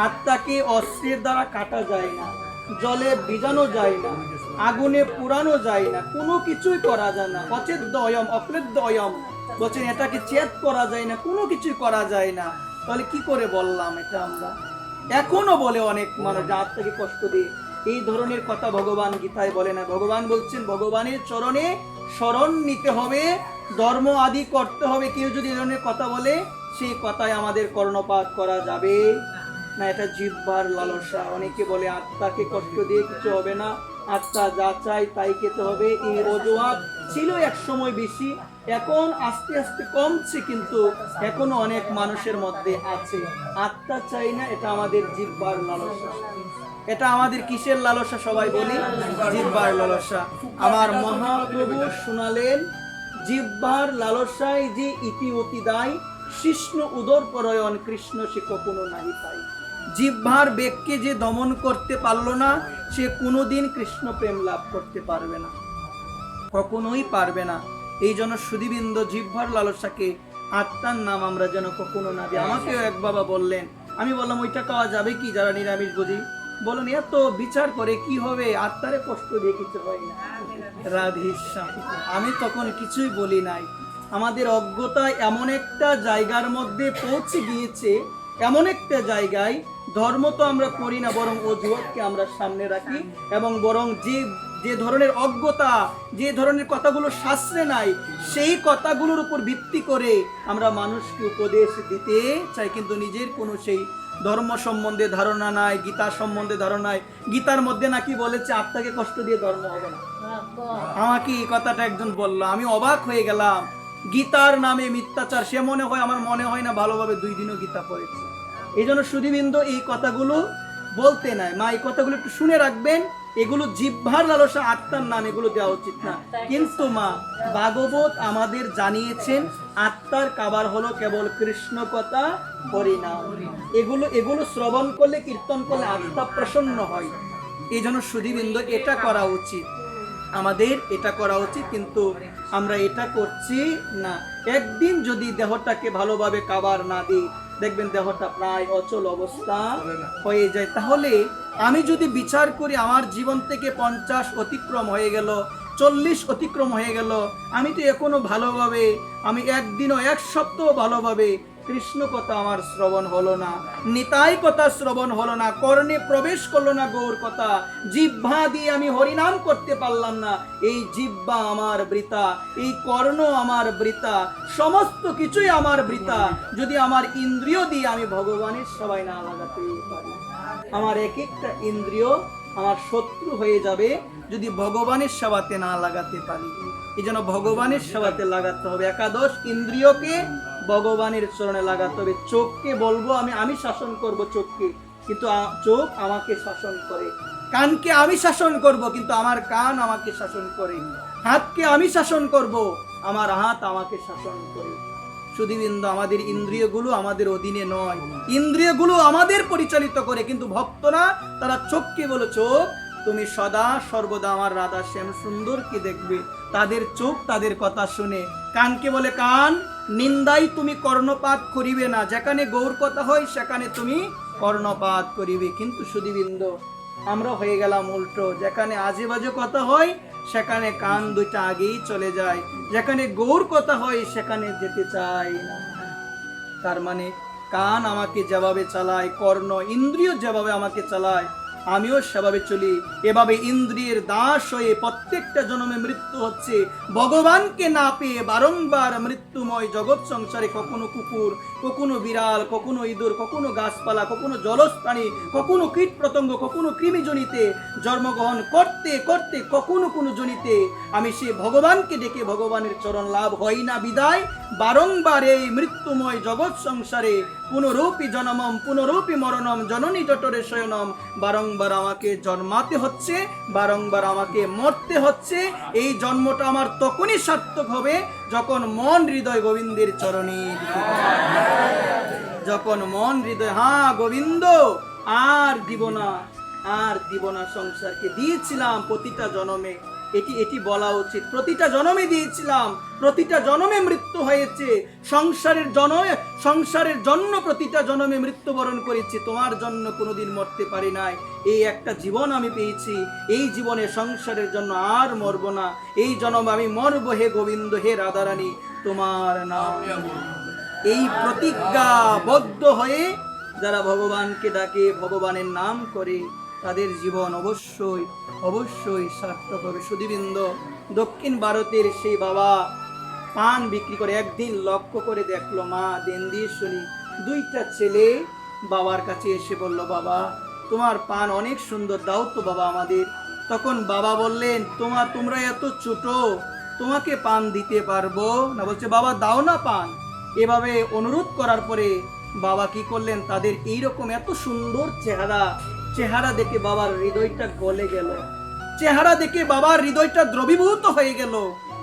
আত্মাকে অস্ত্রের দ্বারা কাটা যায় না, জলে ভিজানো যায় না, আগুনে পুরানো যায় না, কোনো কিছুই করা যায় না। অচেদ্য অয়ম অক্লেদ্য অয়ম বলছেন, এটাকে চেদ করা যায় না, কোনো কিছুই করা যায় না। তাহলে কি করে বললাম এটা আমরা? এখনো বলে অনেক মানুষ যে আত্মাকে কষ্ট দিয়ে, এই ধরনের কথা ভগবান গীতায় বলে না। ভগবান বলছেন ভগবানের চরণে শরণ নিতে হবে, ধর্ম আদি করতে হবে। কেউ যদি এই ধরনের কথা বলে, সেই কথায় আমাদের কর্ণপাত করা যাবে না। এটা জিহ্বার লালসা। অনেকে বলে আত্মাকে কষ্ট দিয়ে কিছু হবে না, আত্মা যা চাই তাই খেতে হবে। এই অজুহাত ছিল এক সময় বেশি, এখন আস্তে আস্তে কমছে, কিন্তু এখনো অনেক মানুষের মধ্যে আছে। আত্মা চাই না, এটা আমাদের জিহ্বার লালসা। এটা আমাদের কিসের লালসা? সবাই বলি জিহ্বার লালসা। আমার মহাপ্রভু শোনালেন, জিহ্বার লালসায় যে ইতি অতি দায়, কৃষ্ণ উদর পরয়ন কৃষ্ণ সে কখনো নাহি পাই। জিহ্বার বেগকে যে দমন করতে পারলো না, সে কোনোদিন কৃষ্ণ প্রেম লাভ করতে পারবে না, কখনোই পারবে না। এই জন্য সুধীবৃন্দ, জিহ্বার লালসাকে আত্মার নাম আমরা যেন কখনো না দিই। আমাকেও এক বাবা বললেন, আমি বললাম ওইটা খাওয়া যাবে কি যারা নিরামিষ বুঝি? বলুন, এত বিচার করে কি হবে, আত্মারে কষ্ট দিয়ে কিছু হয় না। রাধেশ্যাম। আমি তখন কিছুই বলি নাই। আমাদের অজ্ঞতা এমন একটা জায়গার মধ্যে পৌঁছে গিয়েছে, এমন একটা জায়গায় ধর্ম তো আমরা করি না, বরং অজুহাতকে আমরা সামনে রাখি, এবং বরং যে যে ধরনের অজ্ঞতা, যে ধরনের কথাগুলো শাস্ত্রে নাই, সেই কথাগুলোর উপর ভিত্তি করে আমরা মানুষকে উপদেশ দিতে চাই, কিন্তু নিজের কোনো সেই ধর্ম সম্বন্ধে ধারণা নাই, গীতা সম্বন্ধে ধারণা নাই। গীতার মধ্যে নাকি বলেছে আত্মাকে কষ্ট দিয়ে ধর্ম হবে না। আমাকে এই কথাটা একজন বলল, আমি অবাক হয়ে গেলাম। গীতার নামে মিথ্যাচার, সে মনে হয়, আমার মনে হয় না ভালোভাবে 2 দিনও গীতা পড়েছে। এই জন্য সুধীবৃন্দ এই কথাগুলো বলতে নাই। মা এই কথাগুলো একটু শুনে রাখবেন, এগুলো জিহ্বার লালসা, আত্মার নাম এগুলো দেওয়া উচিত না। কিন্তু মা ভাগবত আমাদের জানিয়েছেন আত্মার কাবার হলো কেবল কৃষ্ণ কথা, হরিনাম। এগুলো শ্রবণ করলে, কীর্তন করলে আত্মা প্রসন্ন হয়। এই জন্য সুধীবৃন্দ এটা করা উচিত, আমাদের এটা করা উচিত, কিন্তু আমরা এটা করছি না। একদিন যদি দেহটাকে ভালোভাবে কাবার না দিই, দেখবেন দেহটা প্রায় অচল অবস্থা হয়ে যায়। তাহলে আমি যদি বিচার করি, আমার জীবন থেকে 50 অতিক্রম হয়ে গেল, 40 অতিক্রম হয়ে গেল, আমি তো এখনো ভালোভাবে, আমি একদিনও 1 সপ্তাহ ভালোভাবে কৃষ্ণ কথা আমার শ্রবণ হলো না, নিতাই কথা শ্রবণ হলো না, কর্ণে প্রবেশ করলো না গৌর কথা, জিহ্বা দিয়ে আমি হরিনাম করতে পারলাম না, এই জিহ্বা আমার বৃথা, এই কর্ণ আমার বৃথা, সমস্ত কিছুই আমার বৃথা যদি আমার ইন্দ্রিয় দিয়ে আমি ভগবানের সেবায় না লাগাতে পারি। আমার এক একটা ইন্দ্রিয় আমার শত্রু হয়ে যাবে যদি ভগবানের সেবাতে না লাগাতে পারি। এই জন্য ভগবানের সেবাতে লাগাতে হবে। একাদশ ইন্দ্রিয়কে ভগবানের চরণে লাগাতে হবে। চোখকে বলবো আমি শাসন করব চোখকে, কিন্তু চোখ আমাকে শাসন করে। কানকে আমি শাসন করব, কিন্তু আমার কান আমাকে শাসন করে। হাতকে আমি শাসন করব, আমার হাত আমাকে শাসন করে। সুধীবৃন্দ, আমাদের ইন্দ্রিয়গুলো আমাদের অধীনে নয়, ইন্দ্রিয়গুলো আমাদের পরিচালিত করে। কিন্তু ভক্তরা তারা চোখকে বলে, চোখ তুমি সদা সর্বদা আমার রাধা শ্যাম সুন্দরকে দেখবে, তাদের চোখ তাদের কথা শুনে। কানকে বলে, কান নিন্দাই তুমি কর্ণপাত করিবে না, যেখানে গৌর কথা হয় সেখানে তুমি কর্ণপাত করিবে। কিন্তু সুধীবৃন্দ, আমরা হয়ে গেলাম উল্টো, যেখানে আজে বাজে কথা হয় সেখানে কান দুইটা আগেই চলে যায়, যেখানে গৌর কথা হয় সেখানে যেতে চাই না। তার মানে কান আমাকে যেভাবে চালায়, কর্ণ ইন্দ্রিয় যেভাবে আমাকে চালায়, আমিও সেভাবে চলি। এভাবে ইন্দ্রিয়ের দাস হয়ে প্রত্যেকটা জন্মে মৃত্যু হচ্ছে। ভগবানকে না পেয়ে বারংবার মৃত্যুময় জগৎ সংসারে কখনো কুকুর, কখনো বিড়াল, কখনো ইঁদুর, কখনো গাছপালা, কখনো জলজ প্রাণী, কখনো কীট পতঙ্গ, কখনো কৃমিজনিতে জন্মগ্রহণ করতে করতে কখনো কোনো জনিতে আমি সে ভগবানকে ডেকে ভগবানের চরণ লাভ হয় না বিদায় বারংবার এই মৃত্যুময় জগৎ সংসারে পুনরূপী জনমম পুনরূপী মরণম জননী জঠরে শয়নম, বারংবার আমাকে জন্মাতে হচ্ছে, বারংবার আমাকে মরতে হচ্ছে। এই জন্মটা আমার তখনই সার্থক হবে যখন মন হৃদয় গোবিন্দের চরণে, যখন মন হৃদয়, হ্যাঁ গোবিন্দ আর দিব না, আর দিব না সংসারকে। দিয়েছিলাম প্রতিটা জনমে, এটি বলা উচিত, প্রতিটা জনমে দিয়েছিলাম, প্রতিটা জনমে মৃত্যু হয়েছে। সংসারের জন্য প্রতিটা জনমে মৃত্যুবরণ করেছি, তোমার জন্য কোনোদিন মরতে পারি নাই। এই একটা জীবন আমি পেয়েছি, এই জীবনে সংসারের জন্য আর মরব না। এই জন্ম আমি মরব হে গোবিন্দ, হে রাধারানী তোমার নাম। এই প্রতিজ্ঞাবদ্ধ হয়ে যারা ভগবানকে ডাকে, ভগবানের নাম করে, তাদের জীবন অবশ্যই অবশ্যই সার্থক হবে। সুধীবৃন্দ, দক্ষিণ ভারতের সেই বাবা পান বিক্রি করে। একদিন লক্ষ্য করে দেখলো মা দেন্দিয়েশ্বরী, 2টা ছেলে বাবার কাছে এসে বলল, বাবা তোমার পান অনেক সুন্দর, দাও তো বাবা আমাদের। তখন বাবা বললেন, তোমরা এত ছোট, তোমাকে পান দিতে পারবো না। বলছে, বাবা দাও না পান। এভাবে অনুরোধ করার পরে বাবা কি করলেন, তাদের এইরকম এত সুন্দর চেহারা দেখে বাবার হৃদয়টা গলে গেল, চেহারা দেখে বাবার হৃদয়টা দ্রবীভূত হয়ে গেল।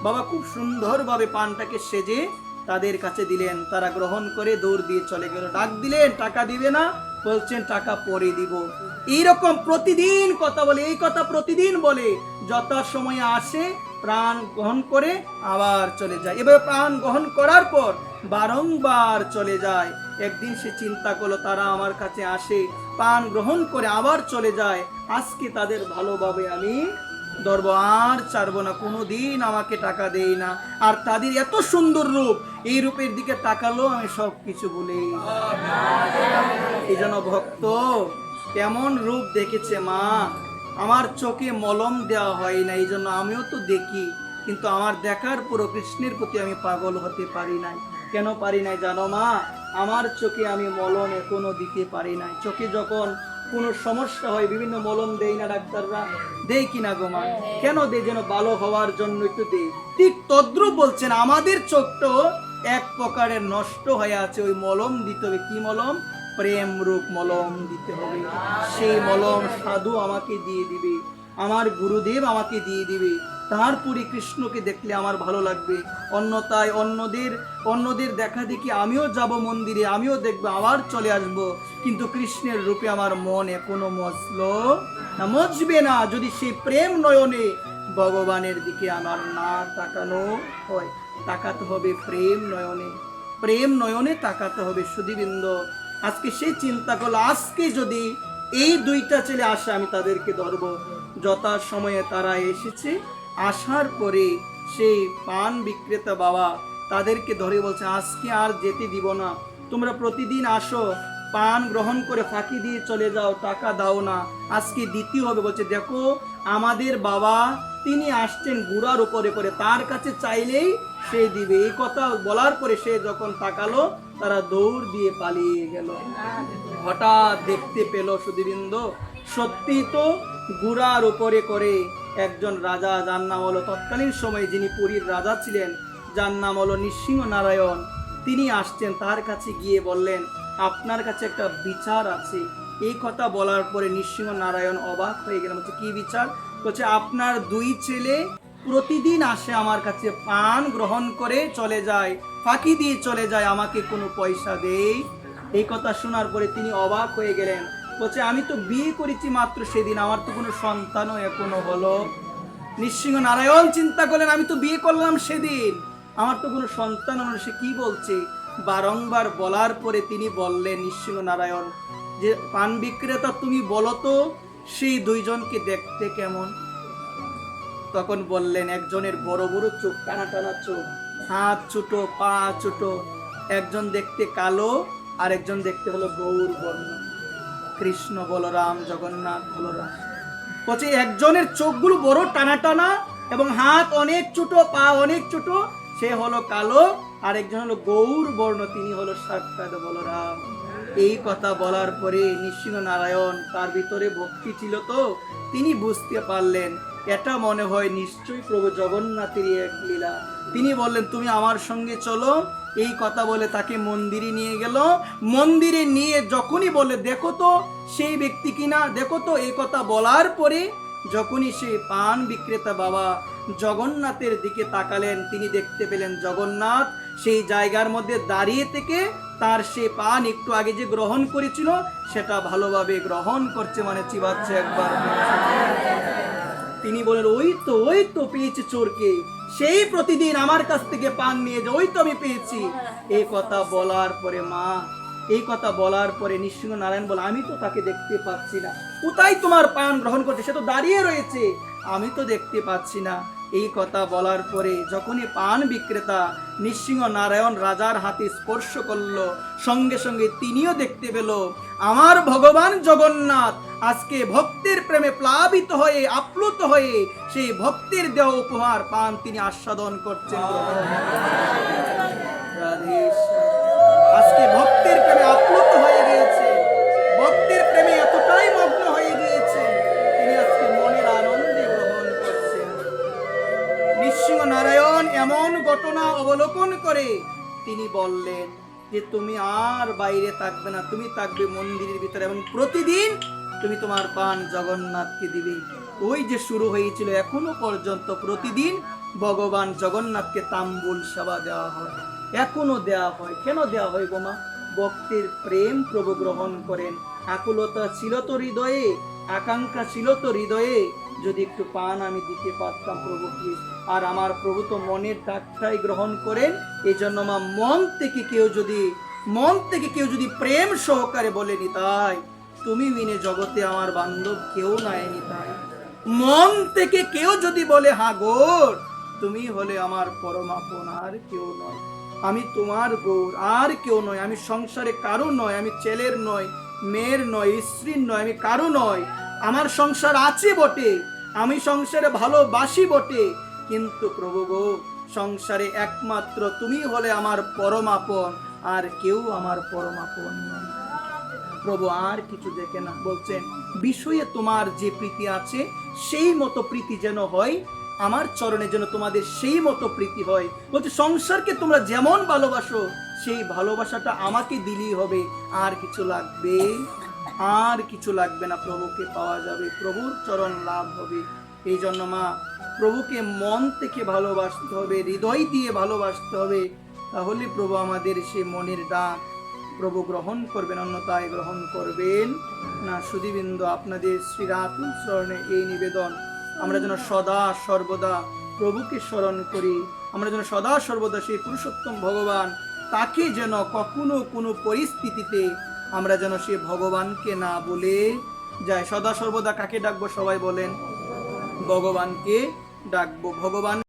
বাবা খুব সুন্দরভাবে পানটাকে সেজে তাদের কাছে দিলেন, তারা গ্রহণ করে দৌড় দিয়ে চলে গেল। ডাক দিলেন, টাকা দিবে না? বলছেন, টাকা পরে দিব। এইরকম প্রতিদিন কথা বলে, এই কথা প্রতিদিন বলে, যথা সময় আসে প্রাণ গ্রহণ করে আবার চলে যায়। এভাবে প্রাণ গ্রহণ করার পর বারংবার চলে যায়। একদিন সে চিন্তা করলো, তারা আমার কাছে আসে, পান গ্রহণ করে আবার চলে যায়, আজকে তাদের ভালোভাবে আমি ধরবো, আর ছাড়বো না, কোনোদিন আমাকে টাকা দেই না। আর তাদের এত সুন্দর রূপ, এই রূপের দিকে তাকালো আমি সব কিছু বলে। এই জন্য ভক্ত কেমন রূপ দেখেছে মা, আমার চোখে মলম দেওয়া হয় না, এই জন্য আমিও তো দেখি, কিন্তু আমার দেখার পুরো কৃষ্ণের প্রতি আমি পাগল হতে পারি নাই। কেন পারি নাই জানো মা? আমার চোখে আমি মলম এখনো দিতে পারি নাই। চোখে যখন কোনো সমস্যা হয় বিভিন্ন মলম দেই না ডাক্তাররা, দেই কিনা গো মা? কেন দেই? যেন ভালো হওয়ার জন্য একটু দেই। ঠিক তদ্রুপ বলছেন আমাদের চোখটা এক প্রকারের নষ্ট হয়ে আছে, ওই মলম দিতে হবে। কি মলম? প্রেম রূপ মলম দিতে হবে। সেই মলম সাধু আমাকে দিয়ে দিবে, আমার গুরুদেব আমাকে দিয়ে দিবে, তারপরে কৃষ্ণকে দেখলে আমার ভালো লাগবে। অন্যথায় অন্যদের দেখা দেখি আমিও যাব মন্দিরে, আমিও দেখবো, আবার চলে আসব, কিন্তু কৃষ্ণের রূপে আমার মন এখনো মজলো না, মজবে না যদি সেই প্রেম নয়নে ভগবানের দিকে আমার না তাকানো হয়। তাকাতে হবে প্রেম নয়নে, প্রেম নয়নে তাকাতে হবে। সুধীবৃন্দ, আজকে সেই চিন্তা করলো, আজকে যদি এই দুইটা ছেলে আসে আমি তাদেরকে ধরবো। যথা সময়ে তারা এসেছে, আসার পরে সেই পান বিক্রেতা বাবা তাদেরকে ধরে বলছে, আজকে আর যেতে দিব না, তোমরা প্রতিদিন আসো, পান গ্রহণ করে ফাঁকি দিয়ে চলে যাও, টাকা দাও না, আজকে দিতে হবে। বলছে, দেখো আমাদের বাবা তিনি আসছেন গুড়ার উপরে করে, তার কাছে চাইলেই সে দিবে। এই কথা বলার পরে সে যখন তাকালো, তারা দৌড় দিয়ে পালিয়ে গেল। হঠাৎ দেখতে পেল সুধীবৃন্দ, সত্যি তো গুড়ার উপরে করে একজন রাজা, যার নাম হলো তৎকালীন সময়ে যিনি পুরীর রাজা ছিলেন, যার নাম হলো নৃসিংহ নারায়ণ, তিনি আসছেন। তার কাছে গিয়ে বললেন, আপনার কাছে একটা বিচার আছে। এই কথা বলার পরে নৃসিংহ নারায়ণ অবাক হয়ে গেলেন। বলছে, কি বিচার? বলছে, আপনার দুই ছেলে প্রতিদিন আসে আমার কাছে, পান গ্রহণ করে চলে যায়, ফাঁকি দিয়ে চলে যায়, আমাকে কোনো পয়সা দেয়। এই কথা শোনার পরে তিনি অবাক হয়ে গেলেন। বলছে, আমি তো বিয়ে করেছি মাত্র সেদিন, আমার তো কোনো সন্তানও এখনো হলো। নৃসিংহ নারায়ণ চিন্তা করলেন, আমি তো বিয়ে করলাম সেদিন, আমার তো কোনো সন্তান হলো। সে কি বলছে? বারংবার বলার পরে তিনি বললেন, নৃসিংহ নারায়ণ, যে পান বিক্রেতা তুমি বলো তো সেই দুইজনকে দেখতে কেমন? তখন বললেন, একজনের বড় বড় চোখ, টানা টানা চোখ, হাত ছোট, পা ছোট, একজন দেখতে কালো, আর একজন দেখতে হলো গৌর বর্ণ। কৃষ্ণ বলরাম, জগন্নাথ বলরাম। বলছে, একজনের চোখগুলো বড় টানা টানা এবং হাত অনেক ছোট, পা অনেক ছোট, সে হলো কালো, আর একজন হলো গৌর বর্ণ, তিনি হলো সাক্ষাৎ বলরাম। এই কথা বলার পরে নৃসিংহ নারায়ণ, তার ভিতরে ভক্তি ছিল তো, তিনি বুঝতে পারলেন এটা মনে হয় নিশ্চয়ই প্রভু জগন্নাথেরই এক লীলা। তিনি বললেন, তুমি আমার সঙ্গে চলো। এই কথা বলে তাকে মন্দিরে নিয়ে গেল। মন্দিরে নিয়ে যখনই বলে, দেখো তো সেই ব্যক্তি কিনা, দেখো তো, এই কথা বলার পরে যখনই সেই পান বিক্রেতা বাবা জগন্নাথের দিকে তাকালেন, তিনি দেখতে পেলেন জগন্নাথ সেই জায়গার মধ্যে দাঁড়িয়ে থেকে তার সে পান একটু আগে যে গ্রহণ করেছিল সেটা ভালোভাবে গ্রহণ করছে, মানে চিবাচ্ছে একবার। তিনি বলেন, ওই তো পেয়েছি চোরকে, সেই প্রতিদিন আমার কাছ থেকে পান নিয়ে যায়, ওই তো আমি পেয়েছি। এই কথা বলার পরে মা, এই কথা বলার পরে নৃসিংহ নারায়ণ বলে, আমি তো তাকে দেখতে পাচ্ছি না, কোথায় তোমার পান গ্রহণ করছে? সে তো দাঁড়িয়ে রয়েছে, আমি তো দেখতে পাচ্ছি না। এই কথা বলার পরে যখনই পান বিক্রেতা নৃসিংহ নারায়ণ রাজার হাতে স্পর্শ করলো, সঙ্গে সঙ্গে তিনিও দেখতে পেল আমার ভগবান জগন্নাথ আজকে ভক্তের প্রেমে প্লাবিত হয়ে আপ্লুত হয়ে সেই ভক্তের দেহ উপহার পান তিনি আস্বাদন করছেন। আজকে ভক্তের প্রেমে আপ্লুত হয়ে গিয়েছে, ভক্তের প্রেমে এতটাই মগ্ন হয়ে গিয়েছে, তিনি আজকে মনের আনন্দে গ্রহণ করছেন। নৃসিংহ নারায়ণ এমন ঘটনা অবলোকন করে তিনি বললেন যে, তুমি আর বাইরে থাকবে না, তুমি থাকবে মন্দিরের ভিতরে, এবং প্রতিদিন তুমি তোমার পান জগন্নাথকে দিবে। ওই যে শুরু হয়েছিল, এখনো পর্যন্ত প্রতিদিন ভগবান জগন্নাথকে তাম্বুল সেবা দেওয়া হয়, এখনো দেওয়া হয়। কেন দেওয়া হয় গোমা? ভক্তের প্রেম প্রভু গ্রহণ করেন। আকুলতা ছিল তো হৃদয়ে, আকাঙ্ক্ষা ছিল তো হৃদয়ে, যদি একটু পান আমি দিতে পারতাম প্রভুকে, আর আমার প্রভু তো মনের ডাকটাই গ্রহণ করেন। এই জন্য মা, মন থেকে কেউ যদি প্রেম সহকারে বলে, নিতাই তুমি বিনে জগতে আমার বান্ধব কেউ নাই নিতাই, মন থেকে কেউ যদি বলে, হ্যাঁ গৌর তুমি হলে আমার পরমাপন, আর কেউ নয়, আমি তোমার গৌর, আর কেউ নয়, আমি সংসারে কারো নয়, আমি ছেলের নয়, মেয়ের নয়, স্ত্রীর নয়, আমি কারো নয়, আমার সংসার আছে বটে, আমি সংসারে ভালোবাসি বটে, কিন্তু প্রভু গো, সংসারে একমাত্র তুমি হলে আমার পরমাপন, আর কেউ আমার পরমাপন নয়। প্রভু আর কিছু দেখে না, বলছেন বিষয়ে তোমার যে প্রীতি আছে সেই মতো প্রীতি যেন হয়, আমার চরণে যেন তোমাদের সেই মতো প্রীতি হয়। বলছে সংসারকে তোমরা যেমন ভালোবাসো সেই ভালোবাসাটা আমাকে দিলেই হবে, আর কিছু লাগবে, আর কিছু লাগবে না। প্রভুকে পাওয়া যাবে, প্রভুর চরণ লাভ হবে। এই জন্য মা, প্রভুকে মন থেকে ভালোবাসতে হবে, হৃদয় দিয়ে ভালোবাসতে হবে, তাহলে প্রভু আমাদের সে মনের ডাক প্রভু গ্রহণ করবেন, অন্যথায় গ্রহণ করবেন না। সুধীবৃন্দ, আপনাদের শ্রী রাতুল চরণে এই নিবেদন, আমরা যেন সদা সর্বদা প্রভুকে স্মরণ করি, আমরা যেন সদা সর্বদা সেই পুরুষোত্তম ভগবান, তাকে যেন কখনো কোনো পরিস্থিতিতে আমরা যেন সে ভগবানকে না বলে যাই। সদা সর্বদা কাকে ডাকবো? সবাই বলেন, ভগবানকে ডাকবো। ভগবান